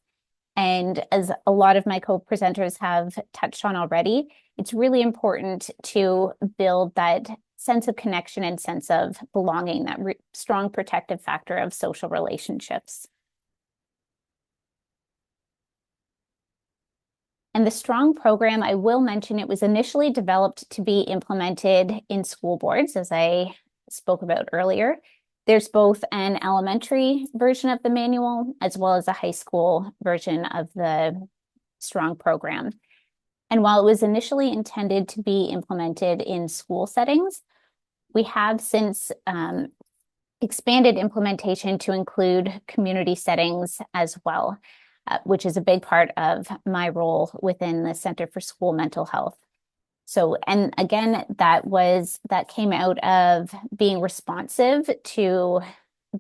Speaker 7: And as a lot of my co-presenters have touched on already, it's really important to build that sense of connection and sense of belonging, that strong protective factor of social relationships. And the STRONG program, I will mention, it was initially developed to be implemented in school boards, as I spoke about earlier. There's both an elementary version of the manual as well as a high school version of the STRONG program. And while it was initially intended to be implemented in school settings, we have since expanded implementation to include community settings as well, which is a big part of my role within the Center for School Mental Health. So, and again, that came out of being responsive to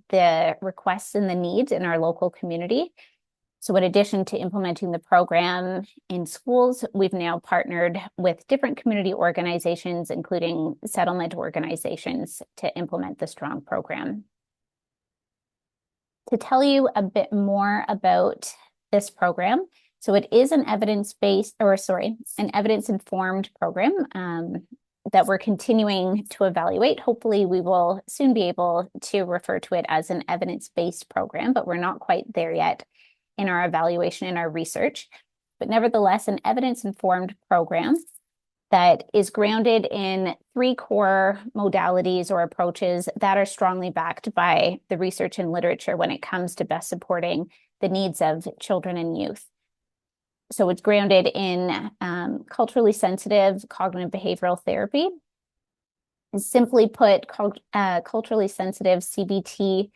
Speaker 7: the requests and the needs in our local community. So in addition to implementing the program in schools, we've now partnered with different community organizations, including settlement organizations, to implement the STRONG program. To tell you a bit more about this program, so it is an an evidence-informed program that we're continuing to evaluate. Hopefully we will soon be able to refer to it as an evidence-based program, but we're not quite there yet in our evaluation and our research. But nevertheless, an evidence-informed program that is grounded in 3 core modalities or approaches that are strongly backed by the research and literature when it comes to best supporting the needs of children and youth. So it's grounded in culturally sensitive cognitive behavioral therapy. And simply put, culturally sensitive CBT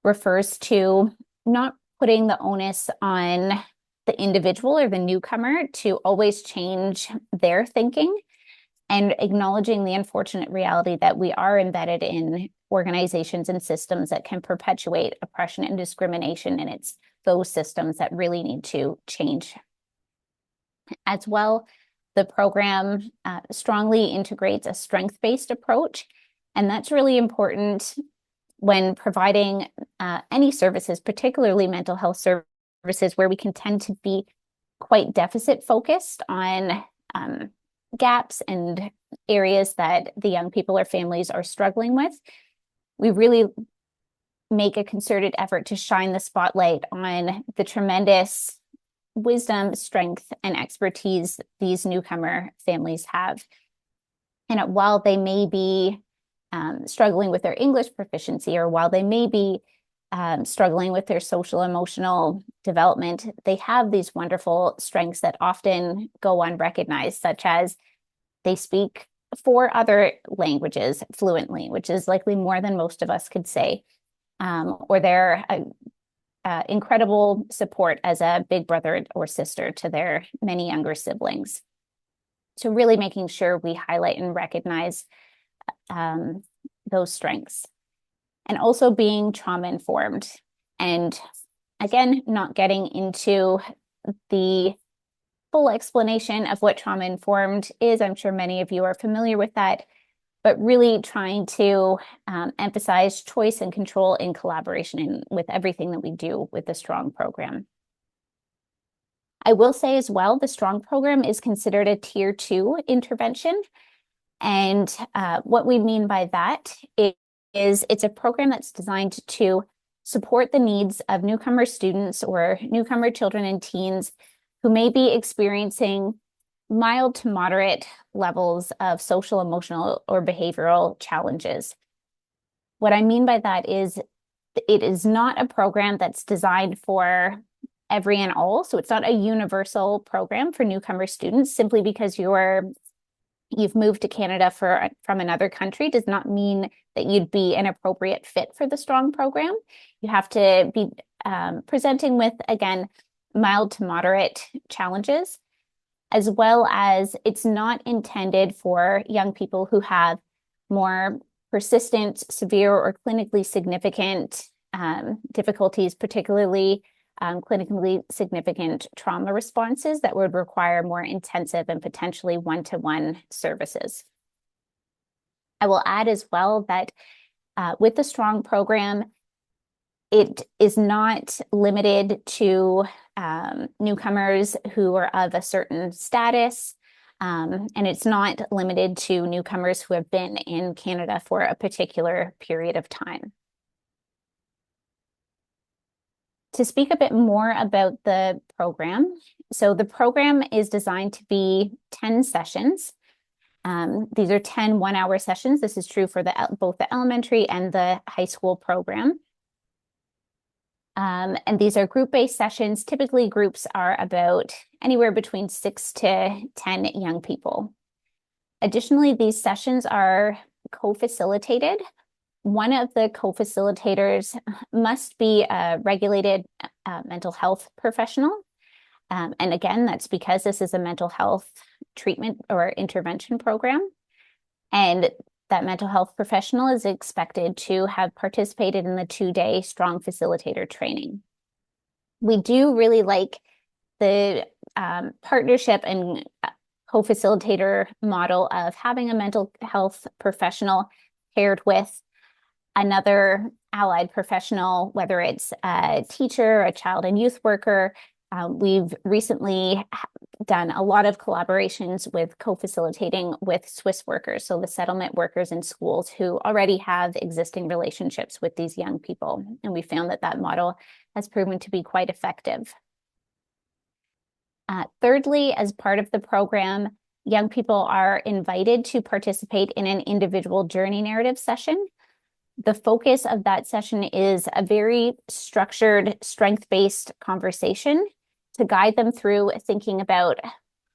Speaker 7: refers to not putting the onus on the individual or the newcomer to always change their thinking, and acknowledging the unfortunate reality that we are embedded in organizations and systems that can perpetuate oppression and discrimination, and it's those systems that really need to change. As well, the program strongly integrates a strength-based approach, and that's really important when providing any services, particularly mental health services, where we can tend to be quite deficit focused on gaps and areas that the young people or families are struggling with. We really make a concerted effort to shine the spotlight on the tremendous wisdom, strength, and expertise these newcomer families have. And while they may be struggling with their English proficiency, or while they may be struggling with their social emotional development, they have these wonderful strengths that often go unrecognized, such as they speak 4 other languages fluently, which is likely more than most of us could say, or they're incredible support as a big brother or sister to their many younger siblings. So really making sure we highlight and recognize those strengths. And also being trauma-informed. And again, not getting into the full explanation of what trauma-informed is. I'm sure many of you are familiar with that. but really trying to emphasize choice and control in collaboration with everything that we do with the STRONG program. I will say as well, the STRONG program is considered a Tier 2 intervention. And what we mean by that is it's a program that's designed to support the needs of newcomer students or newcomer children and teens who may be experiencing mild to moderate levels of social, emotional, or behavioral challenges. What I mean by that is it is not a program that's designed for every and all. So it's not a universal program for newcomer students. Simply because you've moved to Canada from another country does not mean that you'd be an appropriate fit for the STRONG program. You have to be presenting with, again, mild to moderate challenges, as well as it's not intended for young people who have more persistent, severe, or clinically significant difficulties, particularly clinically significant trauma responses that would require more intensive and potentially one-to-one services. I will add as well that with the STRONG program, it is not limited to newcomers who are of a certain status, and it's not limited to newcomers who have been in Canada for a particular period of time. To speak a bit more about the program, so the program is designed to be 10 sessions. These are 10 one-hour sessions. This is true for both the elementary and the high school program. And these are group-based sessions. Typically, groups are about anywhere between 6 to 10 young people. Additionally, these sessions are co-facilitated. One of the co-facilitators must be a regulated mental health professional. And again, that's because this is a mental health treatment or intervention program. And that mental health professional is expected to have participated in the 2-day STRONG facilitator training. We do really like the partnership and co-facilitator model of having a mental health professional paired with another allied professional, whether it's a teacher, a child and youth worker. We've recently done a lot of collaborations with co-facilitating with Swiss workers, so the settlement workers in schools who already have existing relationships with these young people. And we found that that model has proven to be quite effective. Thirdly, as part of the program, young people are invited to participate in an individual journey narrative session. The focus of that session is a very structured, strength-based conversation to guide them through thinking about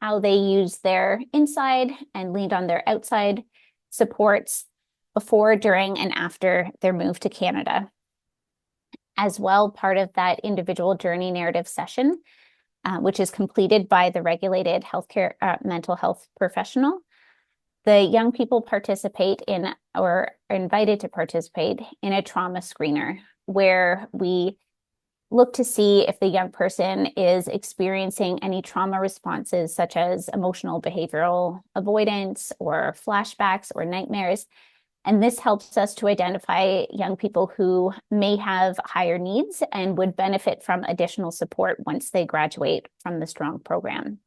Speaker 7: how they use their inside and leaned on their outside supports before, during, and after their move to Canada. As well, part of that individual journey narrative session, which is completed by the regulated healthcare mental health professional, the young people participate in or are invited to participate in a trauma screener where we look to see if the young person is experiencing any trauma responses such as emotional behavioral avoidance or flashbacks or nightmares. And this helps us to identify young people who may have higher needs and would benefit from additional support once they graduate from the STRONG program.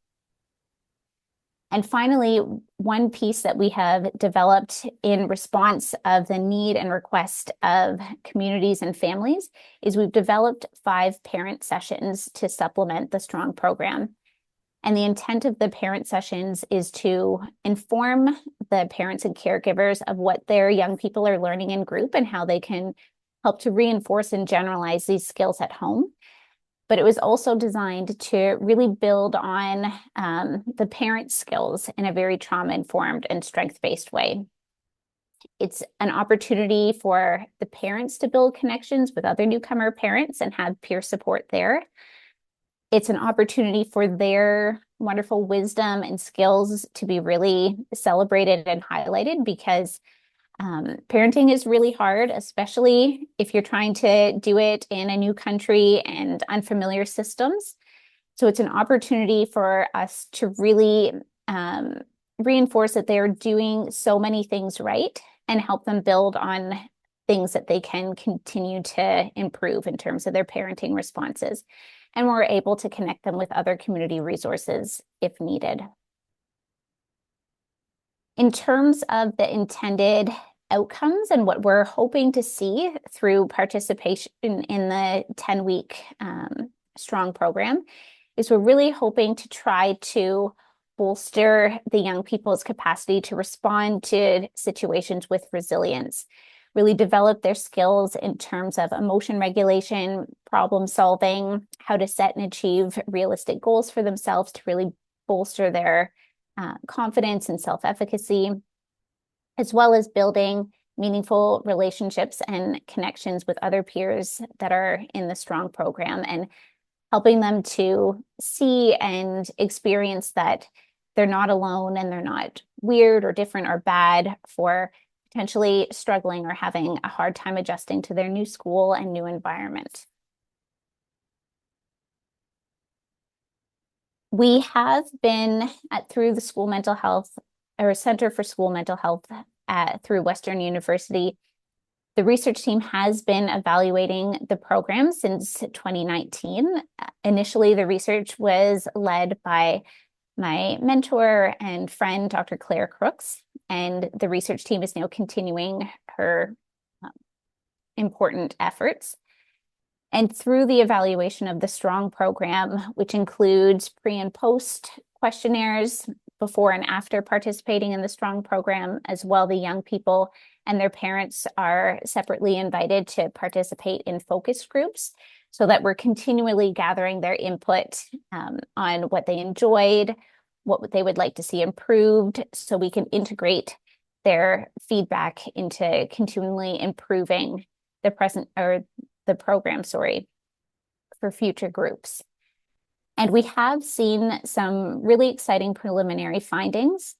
Speaker 7: And finally, one piece that we have developed in response of the need and request of communities and families is we've developed 5 parent sessions to supplement the STRONG program. And the intent of the parent sessions is to inform the parents and caregivers of what their young people are learning in group and how they can help to reinforce and generalize these skills at home. But it was also designed to really build on the parent skills in a very trauma-informed and strength-based way. It's an opportunity for the parents to build connections with other newcomer parents and have peer support there. It's an opportunity for their wonderful wisdom and skills to be really celebrated and highlighted, because parenting is really hard, especially if you're trying to do it in a new country and unfamiliar systems. So it's an opportunity for us to really reinforce that they are doing so many things right and help them build on things that they can continue to improve in terms of their parenting responses. And we're able to connect them with other community resources if needed. In terms of the intended outcomes and what we're hoping to see through participation in the 10-week strong program is we're really hoping to try to bolster the young people's capacity to respond to situations with resilience, really develop their skills in terms of emotion regulation, problem solving, how to set and achieve realistic goals for themselves to really bolster their confidence and self-efficacy, as well as building meaningful relationships and connections with other peers that are in the strong program and helping them to see and experience that they're not alone and they're not weird or different or bad for potentially struggling or having a hard time adjusting to their new school and new environment. We have been through the school mental health or Center for School Mental Health through Western University. The research team has been evaluating the program since 2019. Initially, the research was led by my mentor and friend, Dr. Claire Crooks, and the research team is now continuing her important efforts. And through the evaluation of the STRONG program, which includes pre and post questionnaires before and after participating in the STRONG program, as well, the young people and their parents are separately invited to participate in focus groups so that we're continually gathering their input on what they enjoyed, what they would like to see improved, so we can integrate their feedback into continually improving the program, for future groups. And we have seen some really exciting preliminary findings.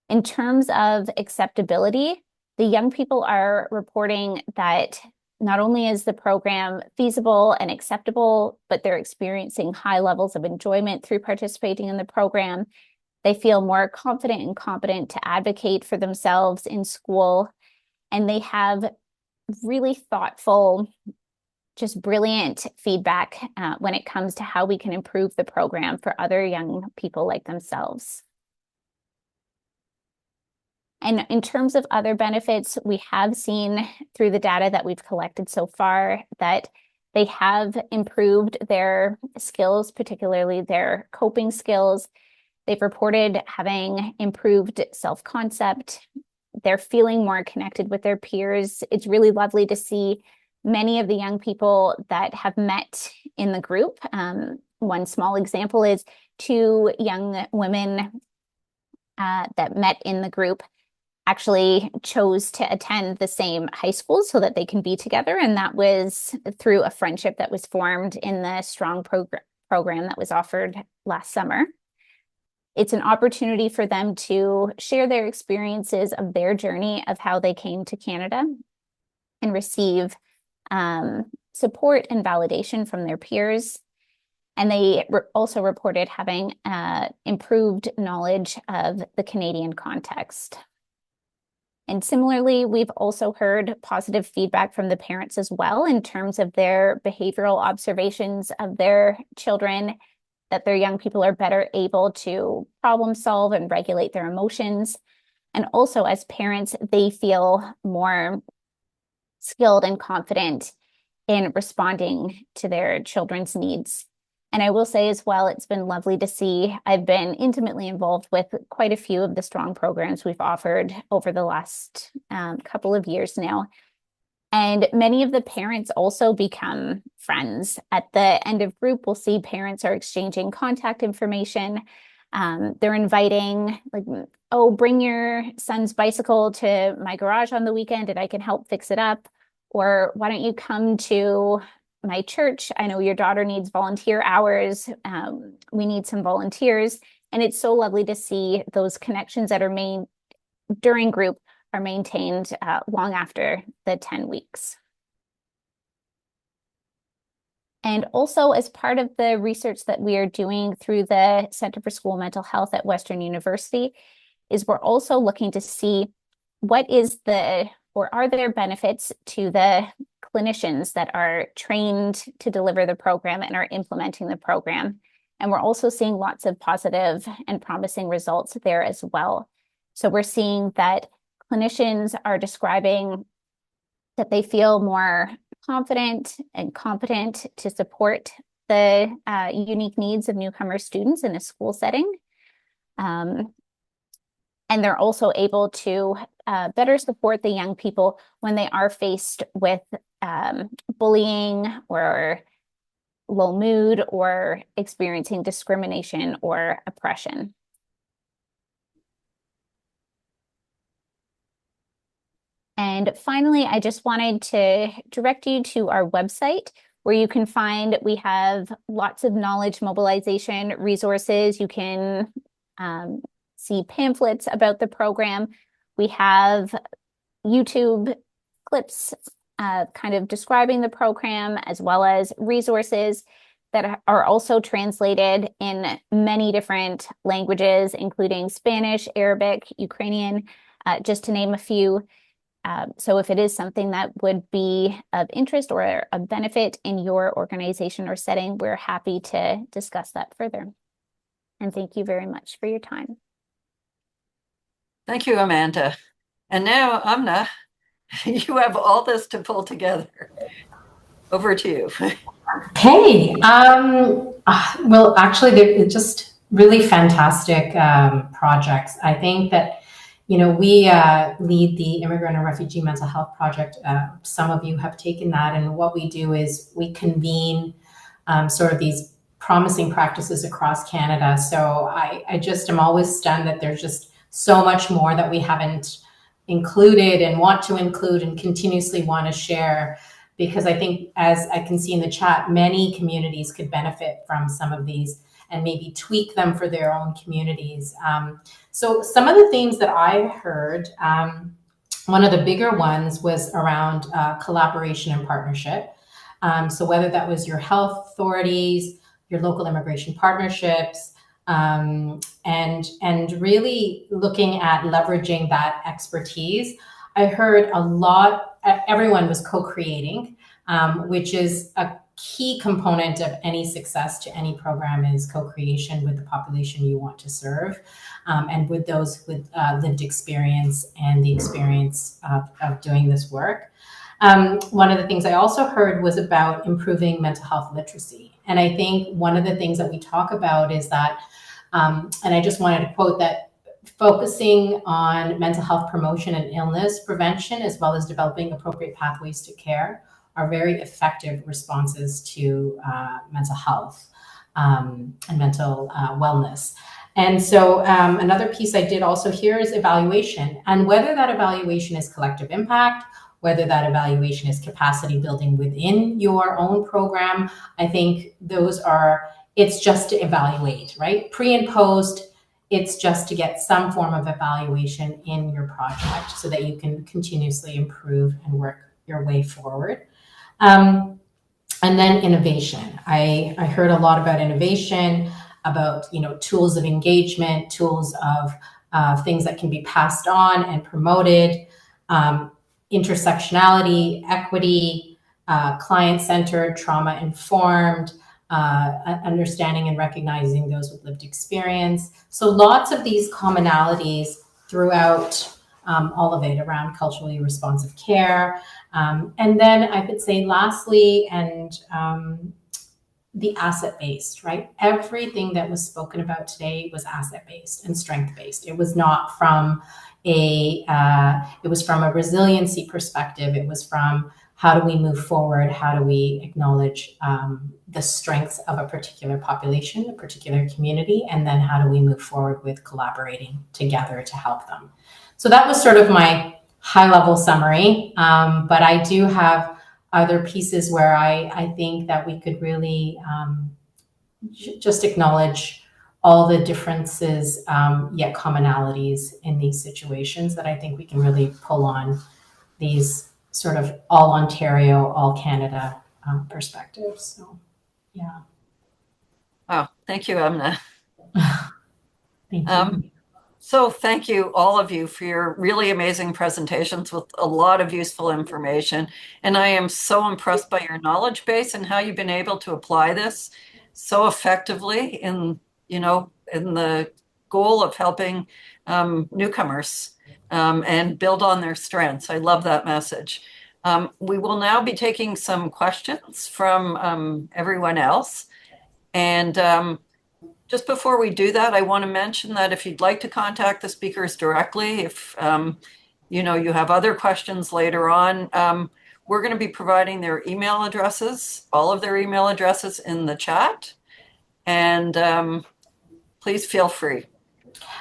Speaker 7: In terms of acceptability, the young people are reporting that not only is the program feasible and acceptable, but they're experiencing high levels of enjoyment through participating in the program. They feel more confident and competent to advocate for themselves in school, and they have really thoughtful, just brilliant feedback when it comes to how we can improve the program for other young people like themselves. And in terms of other benefits, we have seen through the data that we've collected so far that they have improved their skills, particularly their coping skills. They've reported having improved self-concept. They're feeling more connected with their peers. It's really lovely to see many of the young people that have met in the group. One small example is 2 young women that met in the group actually chose to attend the same high school so that they can be together. And that was through a friendship that was formed in the STRONG program that was offered last summer. It's an opportunity for them to share their experiences of their journey of how they came to Canada and receive support and validation from their peers. And they also reported having improved knowledge of the Canadian context. And similarly, we've also heard positive feedback from the parents as well in terms of their behavioral observations of their children, that their young people are better able to problem solve and regulate their emotions. And also as parents, they feel more skilled and confident in responding to their children's needs. And I will say as well, it's been lovely to see. I've been intimately involved with quite a few of the STRONG programs we've offered over the last couple of years now. And many of the parents also become friends. At the end of group, we'll see parents are exchanging contact information. They're inviting, like, oh, bring your son's bicycle to my garage on the weekend and I can help fix it up. Or why don't you come to my church? I know your daughter needs volunteer hours. We need some volunteers. And it's so lovely to see those connections that are made during group are maintained long after the 10 weeks. And also as part of the research that we are doing through the Center for School Mental Health at Western University is we're also looking to see are there benefits to the clinicians that are trained to deliver the program and are implementing the program. And we're also seeing lots of positive and promising results there as well. So we're seeing that clinicians are describing that they feel more confident and competent to support the unique needs of newcomer students in a school setting. And they're also able to better support the young people when they are faced with bullying or low mood or experiencing discrimination or oppression. And finally, I just wanted to direct you to our website where you can find, we have lots of knowledge mobilization resources. You can see pamphlets about the program. We have YouTube clips kind of describing the program, as well as resources that are also translated in many different languages, including Spanish, Arabic, Ukrainian, just to name a few. So if it is something that would be of interest or a benefit in your organization or setting, we're happy to discuss that further. And thank you very much for your time.
Speaker 1: Thank you, Amanda. And now, Amna, you have all this to pull together. Over to you.
Speaker 8: Okay. Well, actually, they're just really fantastic projects. I think that, you know, we lead the Immigrant and Refugee Mental Health Project. Some of you have taken that, and what we do is we convene sort of these promising practices across Canada. So I just am always stunned that there's just so much more that we haven't included and want to include and continuously want to share, because I think, as I can see in the chat, many communities could benefit from some of these and maybe tweak them for their own communities. So some of the themes that I heard, one of the bigger ones was around collaboration and partnership. So whether that was your health authorities, your local immigration partnerships, and really looking at leveraging that expertise. I heard a lot, everyone was co-creating, which is a key component of any success to any program, is co-creation with the population you want to serve, and with those with lived experience and the experience of doing this work. One of the things I also heard was about improving mental health literacy. And I think one of the things that we talk about is that, and I just wanted to quote that, focusing on mental health promotion and illness prevention, as well as developing appropriate pathways to care, are very effective responses to mental health and mental wellness. And so another piece I did also hear is evaluation, and whether that evaluation is collective impact, whether that evaluation is capacity building within your own program. I think those are, it's just to evaluate, right? Pre and post, it's just to get some form of evaluation in your project so that you can continuously improve and work your way forward. And then innovation. I heard a lot about innovation, about, you know, tools of engagement, tools of things that can be passed on and promoted, intersectionality, equity, client-centered, trauma-informed, understanding and recognizing those with lived experience. So lots of these commonalities throughout all of it around culturally responsive care. And then I could say lastly, and the asset-based, right? Everything that was spoken about today was asset-based and strength-based. It was not from it was from a resiliency perspective. It was from, how do we move forward? How do we acknowledge the strengths of a particular population, a particular community? And then how do we move forward with collaborating together to help them? So that was sort of my high-level summary. But I do have other pieces where I think that we could really just acknowledge all the differences, yet commonalities in these situations, that I think we can really pull on these sort of all Ontario, all Canada perspectives. So, yeah.
Speaker 1: Wow, thank you, Amna.
Speaker 8: Thank you.
Speaker 1: So thank you, all of you, for your really amazing presentations with a lot of useful information. And I am so impressed by your knowledge base and how you've been able to apply this so effectively in, in the goal of helping newcomers and build on their strengths. I love that message. We will now be taking some questions from everyone else. And just before we do that, I want to mention that if you'd like to contact the speakers directly, if you have other questions later on, we're going to be providing their email addresses, all of their email addresses in the chat. And please feel free.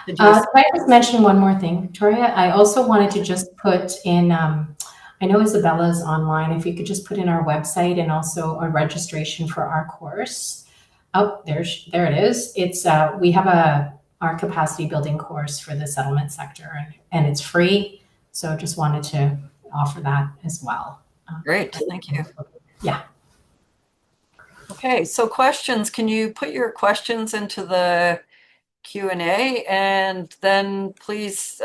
Speaker 8: Can I just mention one more thing, Victoria? I also wanted to just put in, I know Isabella's online, if you could just put in our website and also a registration for our course. Oh, there it is. It's we have our capacity building course for the settlement sector, and it's free. So just wanted to offer that as well.
Speaker 1: Great, thank you.
Speaker 8: Yeah.
Speaker 1: Okay, so questions. Can you put your questions into the Q&A, and then please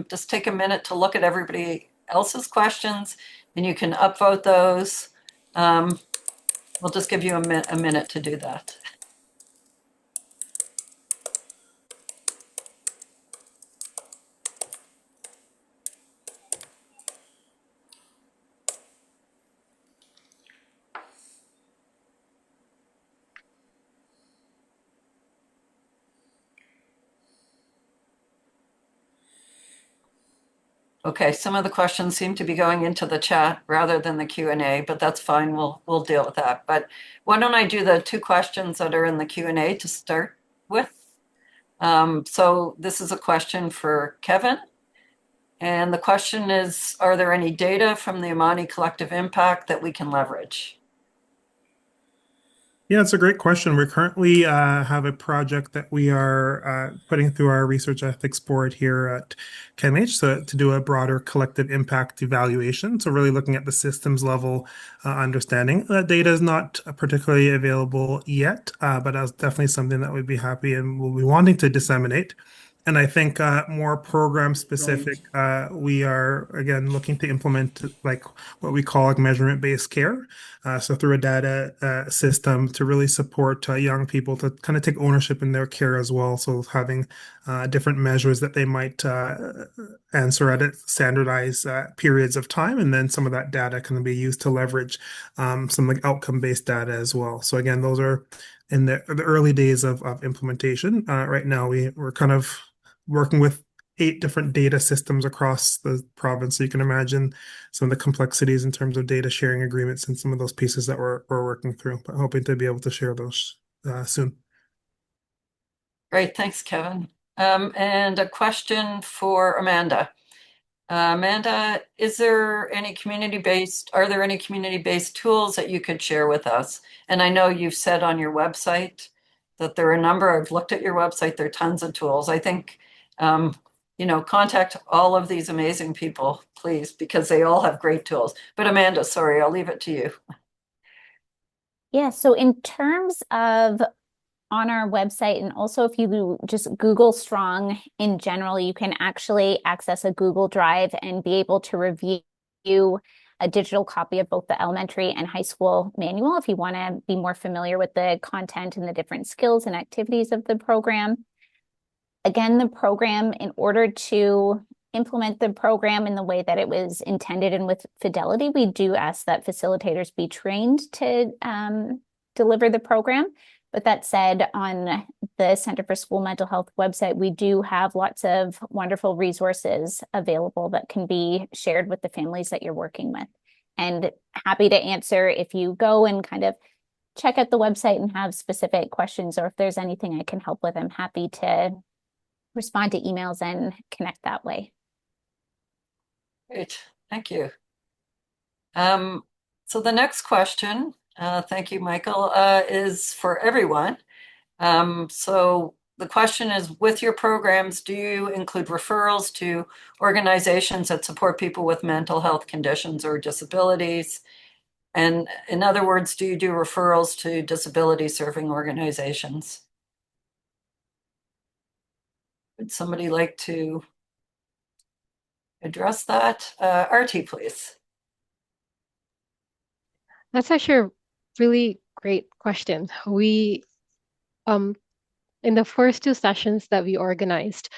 Speaker 1: just take a minute to look at everybody else's questions, and you can upvote those. We'll just give you a minute to do that. Okay, some of the questions seem to be going into the chat rather than the Q&A, but that's fine. We'll deal with that. But why don't I do the two questions that are in the Q&A to start with? So this is a question for Kevin. And the question is, are there any data from the Amani Collective Impact that we can leverage?
Speaker 5: Yeah, it's a great question. We currently have a project that we are putting through our research ethics board here at CAMH to do a broader collective impact evaluation. So really looking at the systems level understanding. That data is not particularly available yet, but that's definitely something that we'd be happy and we'll be wanting to disseminate. And I think more program specific, we are again looking to implement like what we call like measurement-based care. So through a data system to really support young people to kind of take ownership in their care as well. So having different measures that they might answer at standardized periods of time, and then some of that data can be used to leverage some like outcome-based data as well. So again, those are in the early days of implementation. Right now, we're kind of working with 8 different data systems across the province. So you can imagine some of the complexities in terms of data sharing agreements and some of those pieces that we're working through, but hoping to be able to share those soon.
Speaker 1: Great, thanks, Kevin. And a question for Amanda. Amanda, are there any community-based tools that you could share with us? And I know you've said on your website that there are a number. I've looked at your website, there are tons of tools. I think, contact all of these amazing people, please, because they all have great tools. But Amanda, sorry, I'll leave it to you.
Speaker 7: Yeah, so in terms of on our website, and also if you just Google Strong in general, you can actually access a Google Drive and be able to review a digital copy of both the elementary and high school manual if you want to be more familiar with the content and the different skills and activities of the program. Again, the program, in order to implement the program in the way that it was intended and with fidelity, we do ask that facilitators be trained to deliver the program. But that said, on the Center for School Mental Health website, we do have lots of wonderful resources available that can be shared with the families that you're working with. And happy to answer if you go and kind of check out the website and have specific questions, or if there's anything I can help with, I'm happy to respond to emails and connect that way.
Speaker 1: Great, thank you. So the next question, thank you, Michael, is for everyone. So the question is, with your programs, do you include referrals to organizations that support people with mental health conditions or disabilities? And in other words, do you do referrals to disability serving organizations? Would somebody like to address that? Artie, please.
Speaker 4: That's actually a really great question. We in the first two sessions that we organized,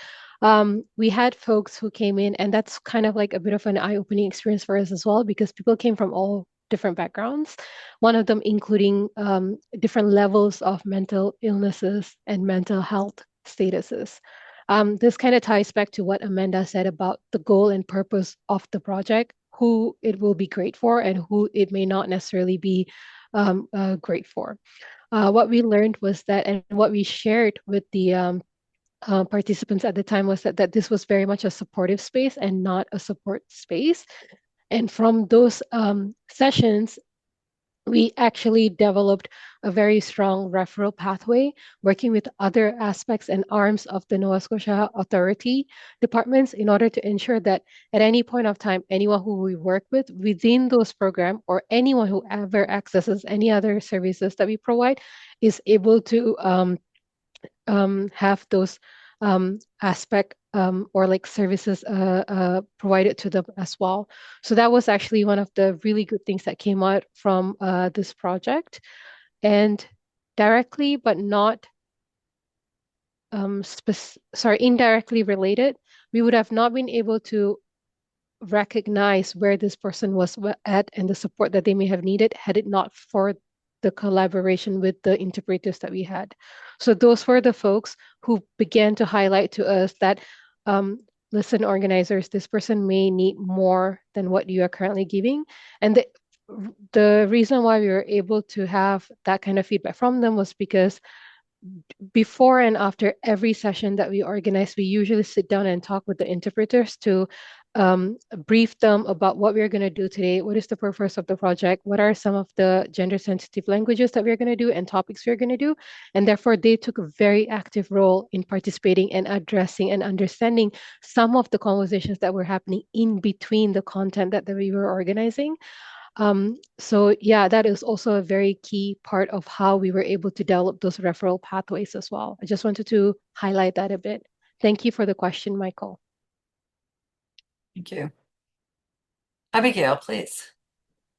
Speaker 4: we had folks who came in, and that's kind of like a bit of an eye-opening experience for us as well, because people came from all different backgrounds, one of them including different levels of mental illnesses and mental health statuses. This kind of ties back to what Amanda said about the goal and purpose of the project, who it will be great for and who it may not necessarily be great for. What we learned was that, and what we shared with the participants at the time was that this was very much a supportive space and not a support space. And from those sessions, we actually developed a very strong referral pathway, working with other aspects and arms of the Nova Scotia Authority departments in order to ensure that at any point of time, anyone who we work with within those programs, or anyone who ever accesses any other services that we provide, is able to have those aspect or like services provided to them as well. So that was actually one of the really good things that came out from this project. And directly, but not indirectly related, we would have not been able to recognize where this person was at and the support that they may have needed had it not for the collaboration with the interpreters that we had. So those were the folks who began to highlight to us that, listen, organizers, this person may need more than what you are currently giving. And the reason why we were able to have that kind of feedback from them was because before and after every session that we organize, we usually sit down and talk with the interpreters to brief them about what we're going to do today, what is the purpose of the project, what are some of the gender sensitive languages that we're going to do and topics we're going to do. And therefore, they took a very active role in participating and addressing and understanding some of the conversations that were happening in between the content that we were organizing. So yeah, that is also a very key part of how we were able to develop those referral pathways as well. I just wanted to highlight that a bit. Thank you for the question, Michael.
Speaker 1: Thank you. Abigail, please.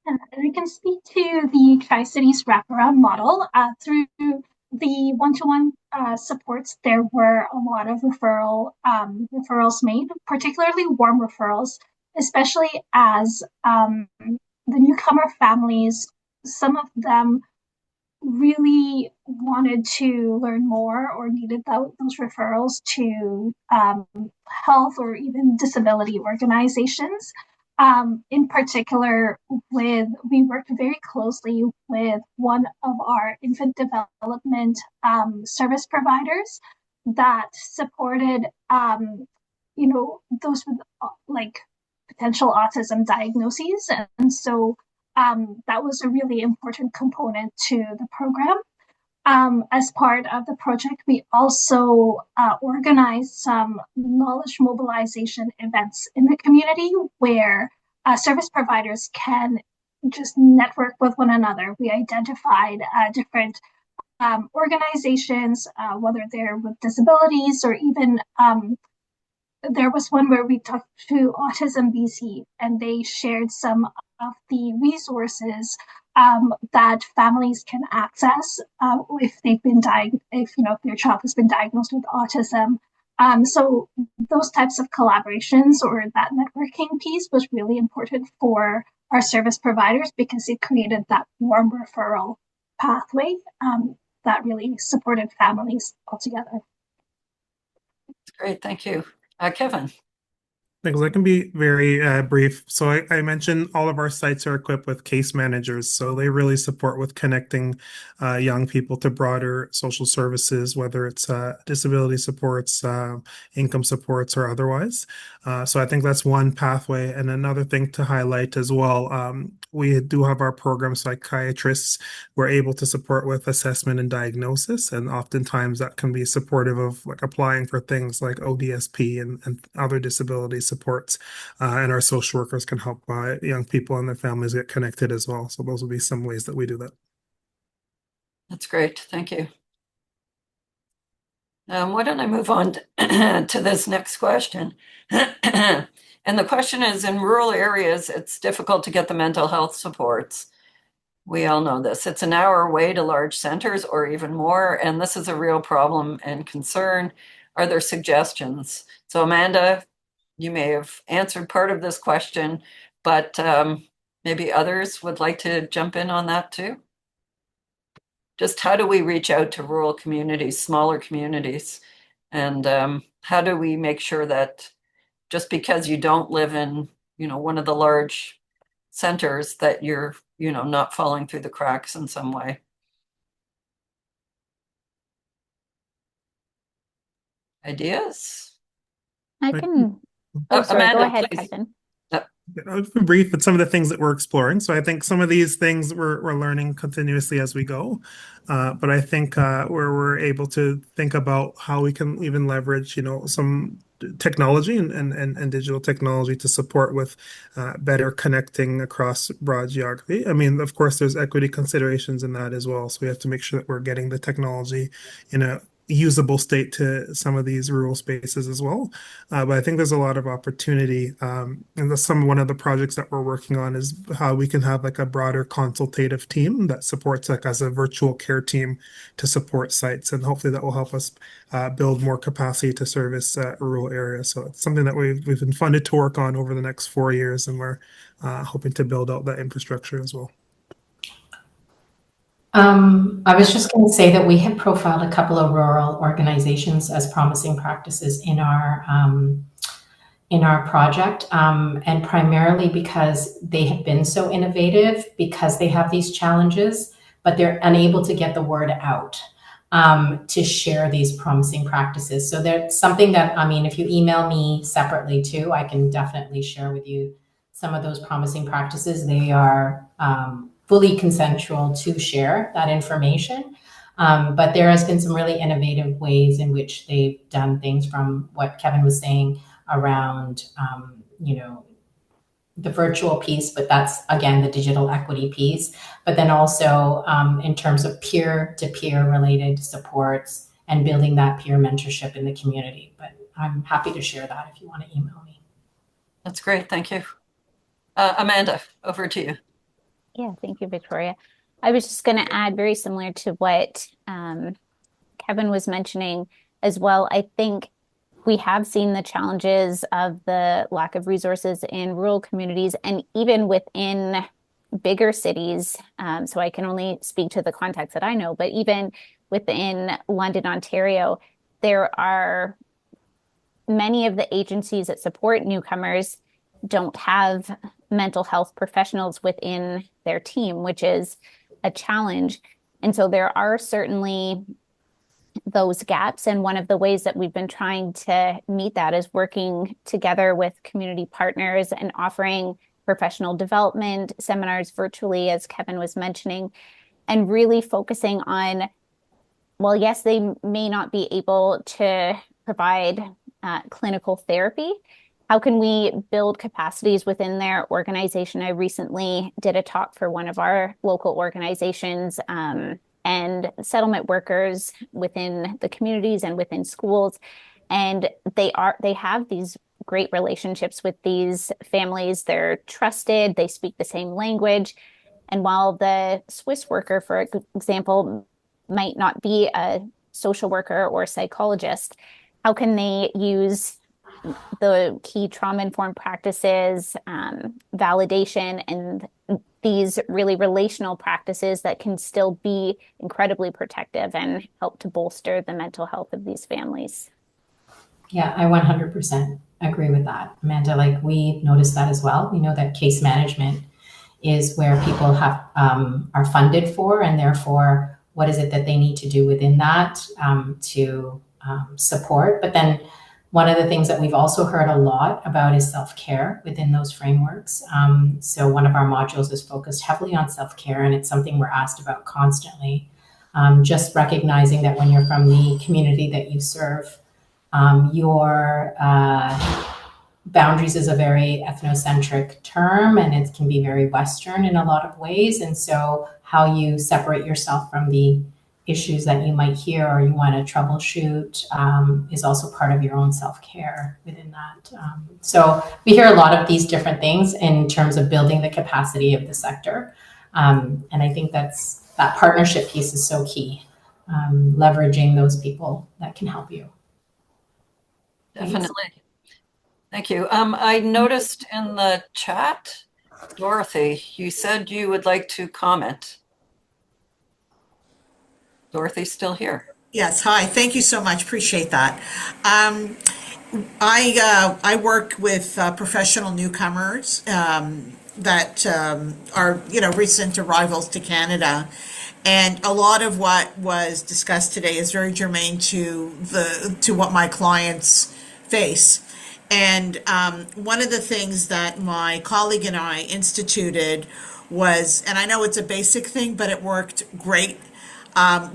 Speaker 3: I can speak to the Tri-Cities wraparound model. Through the one-to-one supports, there were a lot of referrals made, particularly warm referrals, especially as the newcomer families, some of them really wanted to learn more or needed those referrals to health or even disability organizations. In particular, we worked very closely with one of our infant development service providers that supported, those with like potential autism diagnoses, and so that was a really important component to the program. As part of the project, we also organized some knowledge mobilization events in the community where service providers can just network with one another. We identified different organizations, whether they're with disabilities or even there was one where we talked to Autism BC, and they shared some of the resources that families can access if their child has been diagnosed with autism. So those types of collaborations or that networking piece was really important for our service providers because it created that warm referral pathway that really supported families altogether.
Speaker 1: Great, thank you. Kevin.
Speaker 5: Thanks. I can be very brief. So I mentioned all of our sites are equipped with case managers. So they really support with connecting young people to broader social services, whether it's disability supports, income supports, or otherwise. So I think that's one pathway. And another thing to highlight as well, we do have our program psychiatrists. We're able to support with assessment and diagnosis. And oftentimes that can be supportive of like applying for things like ODSP and other disability supports, and our social workers can help young people and their families get connected as well. So those would be some ways that we do that.
Speaker 1: That's great. Thank you. Why don't I move on to this next question? And the question is, in rural areas, it's difficult to get the mental health supports. We all know this. It's an hour away to large centers or even more, and this is a real problem and concern. Are there suggestions? So Amanda, you may have answered part of this question, but maybe others would like to jump in on that too. Just how do we reach out to rural communities, smaller communities? And how do we make sure that just because you don't live in, one of the large centers, that you're, not falling through the cracks in some way? Ideas?
Speaker 7: I can. Oh, sorry.
Speaker 1: Amanda,
Speaker 7: go ahead,
Speaker 1: please.
Speaker 7: Kevin.
Speaker 5: I'll be brief with some of the things that we're exploring. So I think some of these things we're learning continuously as we go. But I think where we're able to think about how we can even leverage, some technology and digital technology to support with better connecting across broad geography. I mean, of course, there's equity considerations in that as well. So we have to make sure that we're getting the technology in a usable state to some of these rural spaces as well. But I think there's a lot of opportunity. And one of the projects that we're working on is how we can have like a broader consultative team that supports like as a virtual care team to support sites. And hopefully that will help us build more capacity to service rural areas. So it's something that we've been funded to work on over the next 4 years, and we're hoping to build out that infrastructure as well.
Speaker 8: I was just going to say that we have profiled a couple of rural organizations as promising practices in our project, and primarily because they have been so innovative, because they have these challenges, but they're unable to get the word out to share these promising practices. So there's something that, if you email me separately too, I can definitely share with you some of those promising practices. They are fully consensual to share that information. But there has been some really innovative ways in which they've done things, from what Kevin was saying around, the virtual piece, but that's, again, the digital equity piece. But then also in terms of peer-to-peer related supports and building that peer mentorship in the community. But I'm happy to share that if you want to email me.
Speaker 1: That's great. Thank you. Amanda, over to you.
Speaker 7: Yeah, thank you, Victoria. I was just going to add, very similar to what Kevin was mentioning as well. I think we have seen the challenges of the lack of resources in rural communities and even within bigger cities. So I can only speak to the context that I know, but even within London, Ontario, there are many of the agencies that support newcomers don't have mental health professionals within their team, which is a challenge. And so there are certainly those gaps. And one of the ways that we've been trying to meet that is working together with community partners and offering professional development seminars virtually, as Kevin was mentioning, and really focusing on, well, yes, they may not be able to provide clinical therapy. How can we build capacities within their organization? I recently did a talk for one of our local organizations and settlement workers within the communities and within schools. And they have these great relationships with these families. They're trusted, they speak the same language. And while the Swiss worker, for example, might not be a social worker or a psychologist, how can they use the key trauma-informed practices, validation, and these really relational practices that can still be incredibly protective and help to bolster the mental health of these families?
Speaker 8: Yeah, I 100% agree with that, Amanda. Like, we noticed that as well. We know that case management is where people are funded for, and therefore, what is it that they need to do within that to support? But then one of the things that we've also heard a lot about is self-care within those frameworks. So one of our modules is focused heavily on self-care, and it's something we're asked about constantly. Just recognizing that when you're from the community that you serve, your boundaries is a very ethnocentric term, and it can be very Western in a lot of ways. And so how you separate yourself from the issues that you might hear or you want to troubleshoot is also part of your own self-care within that. So we hear a lot of these different things in terms of building the capacity of the sector. And I think that partnership piece is so key, leveraging those people that can help you.
Speaker 1: Definitely. Thank you. I noticed in the chat, Dorothy, you said you would like to comment. Dorothy's still here.
Speaker 9: Yes, hi. Thank you so much. Appreciate that. I work with professional newcomers that are recent arrivals to Canada, and a lot of what was discussed today is very germane to what my clients face. And one of the things that my colleague and I instituted was, and I know it's a basic thing, but it worked great.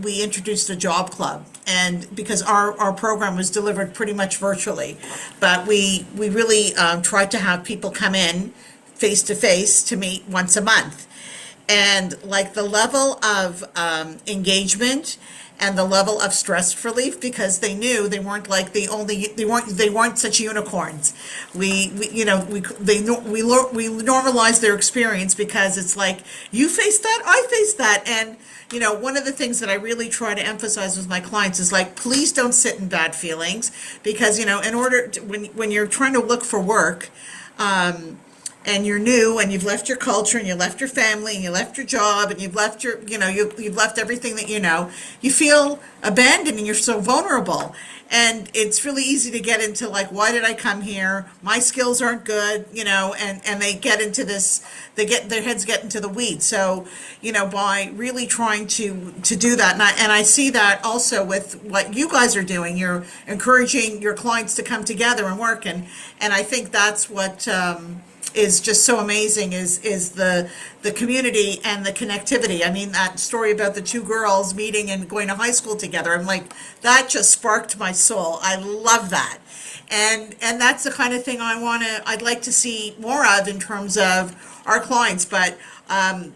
Speaker 9: We introduced a job club, and because our program was delivered pretty much virtually, but we really tried to have people come in face to face to meet once a month. And like the level of engagement and the level of stress relief, because they knew they weren't like they weren't such unicorns. We normalized their experience, because it's like, you face that, I face that. And one of the things that I really try to emphasize with my clients is, like, please don't sit in bad feelings, because in order to, when you're trying to look for work, and you're new and you've left your culture and you left your family and you left your job and you've left your, you've left everything that you feel abandoned and you're so vulnerable. And it's really easy to get into, like, why did I come here? My skills aren't good, and they get into this, their heads get into the weeds. So, by really trying to do that, and I see that also with what you guys are doing, you're encouraging your clients to come together and work. And I think that's what, is just so amazing is the community and the connectivity. I mean, that story about the two girls meeting and going to high school together, I'm like, that just sparked my soul. I love that. And that's the kind of thing I'd like to see more of in terms of our clients. But and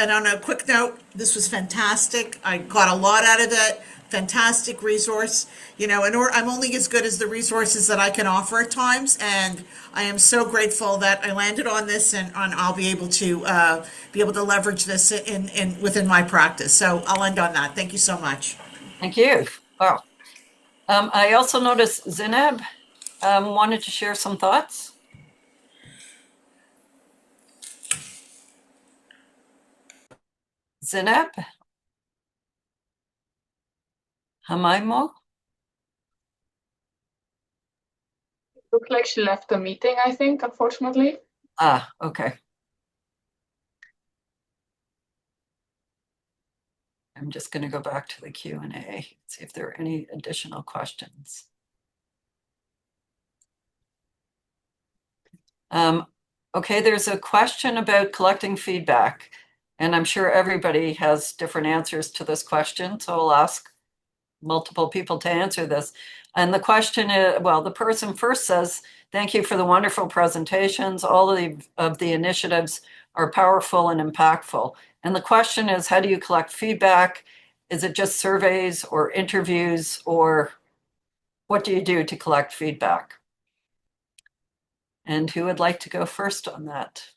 Speaker 9: on a quick note, this was fantastic. I got a lot out of it. Fantastic resource, and I'm only as good as the resources that I can offer at times, and I am so grateful that I landed on this, and I'll be able to leverage this within my practice. So I'll end on that. Thank you so much.
Speaker 1: Thank you. Wow. I also noticed Zineb wanted to share some thoughts. Zineb? Hamaimo?
Speaker 2: Looked like she left the meeting, I think, unfortunately.
Speaker 1: Okay. I'm just going to go back to the Q&A, see if there are any additional questions. Okay, there's a question about collecting feedback, and I'm sure everybody has different answers to this question, so I'll ask multiple people to answer this. And the question is, well, the person first says, thank you for the wonderful presentations. All of the initiatives are powerful and impactful. And the question is, how do you collect feedback? Is it just surveys or interviews, or what do you do to collect feedback? And who would like to go first on that?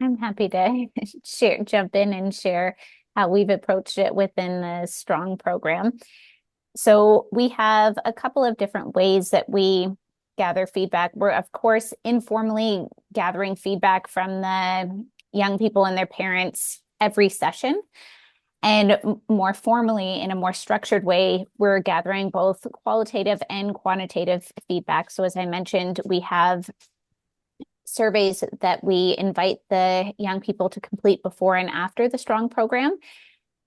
Speaker 7: I'm happy to jump in and share how we've approached it within the STRONG program. So we have a couple of different ways that we gather feedback. We're, of course, informally gathering feedback from the young people and their parents every session. And more formally, in a more structured way, we're gathering both qualitative and quantitative feedback. So as I mentioned, we have surveys that we invite the young people to complete before and after the STRONG program.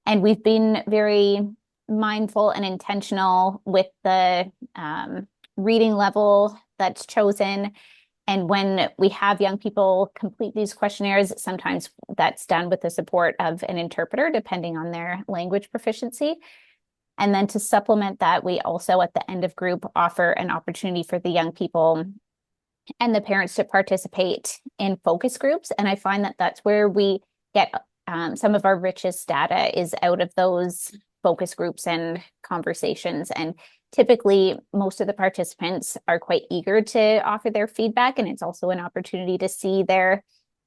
Speaker 7: And we've been very mindful and intentional with the reading level that's chosen. And when we have young people complete these questionnaires, sometimes that's done with the support of an interpreter, depending on their language proficiency. And then to supplement that, we also at the end of group offer an opportunity for the young people and the parents to participate in focus groups. And I find that that's where we get some of our richest data is out of those focus groups and conversations. And typically, most of the participants are quite eager to offer their feedback, and it's also an opportunity to see their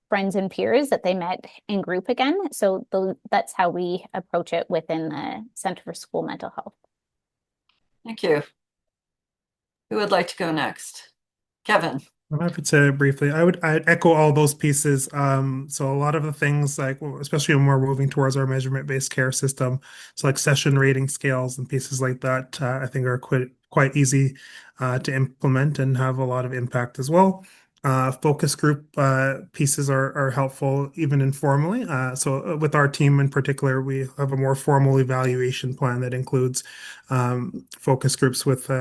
Speaker 7: friends and peers that they met in group again. So that's how we approach it within the Center for School Mental Health.
Speaker 1: Thank you. Who would like to go next? Kevin.
Speaker 5: I'm happy to briefly. I'd echo all those pieces. So a lot of the things, like especially when we're moving towards our measurement-based care system, so like session rating scales and pieces like that, I think are quite easy to implement and have a lot of impact as well. Focus group pieces are helpful even informally. So with our team in particular, we have a more formal evaluation plan that includes focus groups with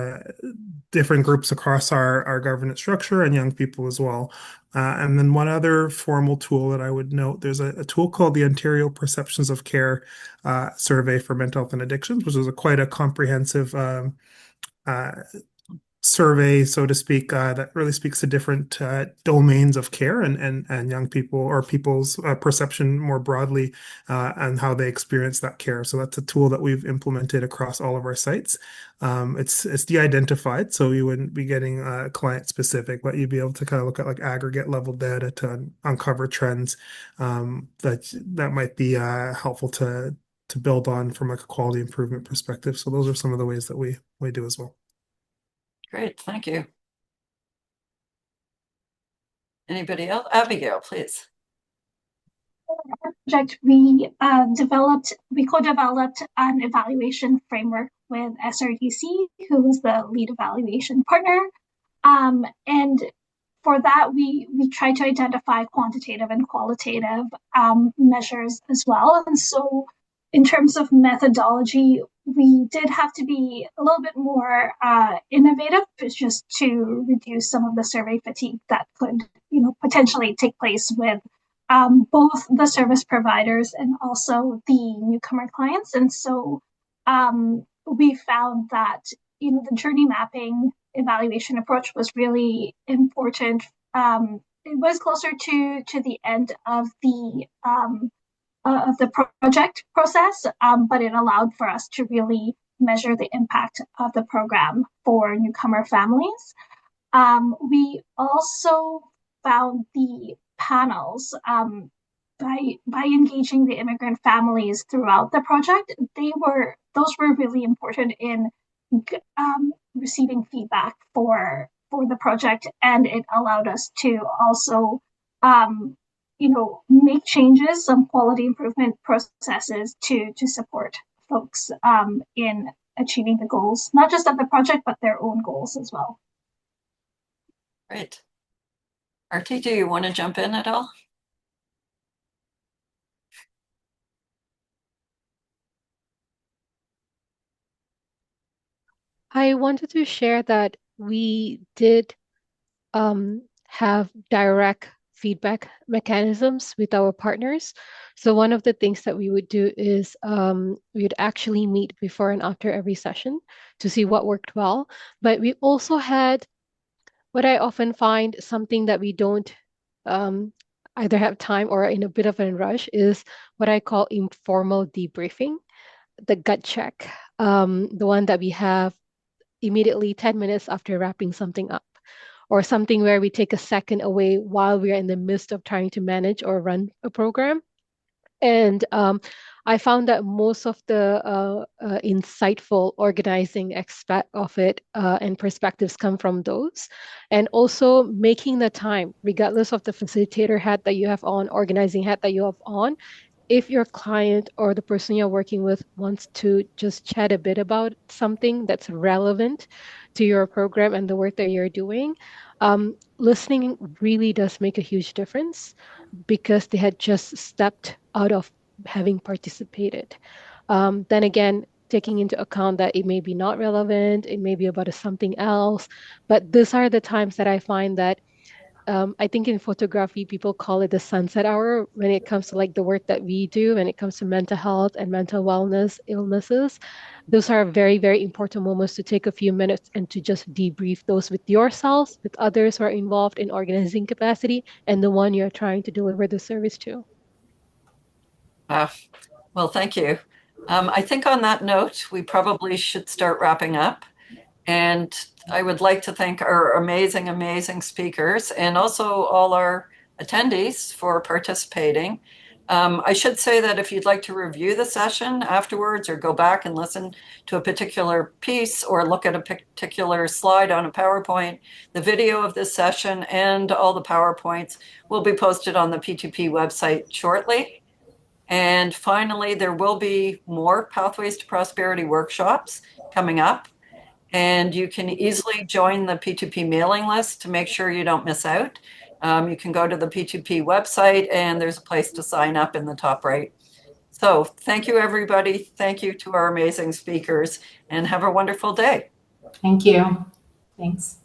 Speaker 5: different groups across our governance structure and young people as well. And then one other formal tool that I would note, there's a tool called the Ontario Perceptions of Care Survey for Mental Health and Addictions, which is quite a comprehensive survey, so to speak, that really speaks to different domains of care and young people or people's perception more broadly and how they experience that care. So that's a tool that we've implemented across all of our sites. It's de-identified, so you wouldn't be getting client specific, but you'd be able to kind of look at like aggregate level data to uncover trends that might be helpful to build on from like a quality improvement perspective. So those are some of the ways that we do as well.
Speaker 1: Great, thank you. Anybody else? Abigail, please.
Speaker 3: Project, we co-developed an evaluation framework with SRDC, who was the lead evaluation partner. And for that, we tried to identify quantitative and qualitative measures as well. And so in terms of methodology, we did have to be a little bit more innovative just to reduce some of the survey fatigue that could, potentially take place with both the service providers and also the newcomer clients. And so we found that, the journey mapping evaluation approach was really important. It was closer to the end of the project process, but it allowed for us to really measure the impact of the program for newcomer families. We also found the panels by engaging the immigrant families throughout the project. Those were really important in receiving feedback for the project, and it allowed us to also make changes, some quality improvement processes to support folks in achieving the goals, not just of the project, but their own goals as well.
Speaker 1: Great. Artie, do you want to jump in at all?
Speaker 4: I wanted to share that we did have direct feedback mechanisms with our partners. So one of the things that we would do is we would actually meet before and after every session to see what worked well. But we also had what I often find something that we don't either have time or in a bit of a rush is what I call informal debriefing, the gut check, the one that we have immediately 10 minutes after wrapping something up, or something where we take a second away while we are in the midst of trying to manage or run a program. And I found that most of the insightful organizing aspect of it and perspectives come from those. And also making the time, regardless of the facilitator hat that you have on, organizing hat that you have on, if your client or the person you're working with wants to just chat a bit about something that's relevant to your program and the work that you're doing, listening really does make a huge difference because they had just stepped out of having participated. Then again, taking into account that it may be not relevant, it may be about something else, but these are the times that I find that I think in photography, people call it the sunset hour when it comes to like the work that we do, when it comes to mental health and mental wellness, illnesses. Those are very, very important moments to take a few minutes and to just debrief those with yourselves, with others who are involved in organizing capacity, and the one you're trying to deliver the service to.
Speaker 1: Well, thank you. I think on that note, we probably should start wrapping up. And I would like to thank our amazing, amazing speakers and also all our attendees for participating. I should say that if you'd like to review the session afterwards or go back and listen to a particular piece or look at a particular slide on a PowerPoint, the video of this session and all the PowerPoints will be posted on the P2P website shortly. And finally, there will be more Pathways to Prosperity workshops coming up. And you can easily join the P2P mailing list to make sure you don't miss out. You can go to the P2P website and there's a place to sign up in the top right. So thank you, everybody. Thank you to our amazing speakers and have a wonderful day.
Speaker 8: Thank you. Thanks.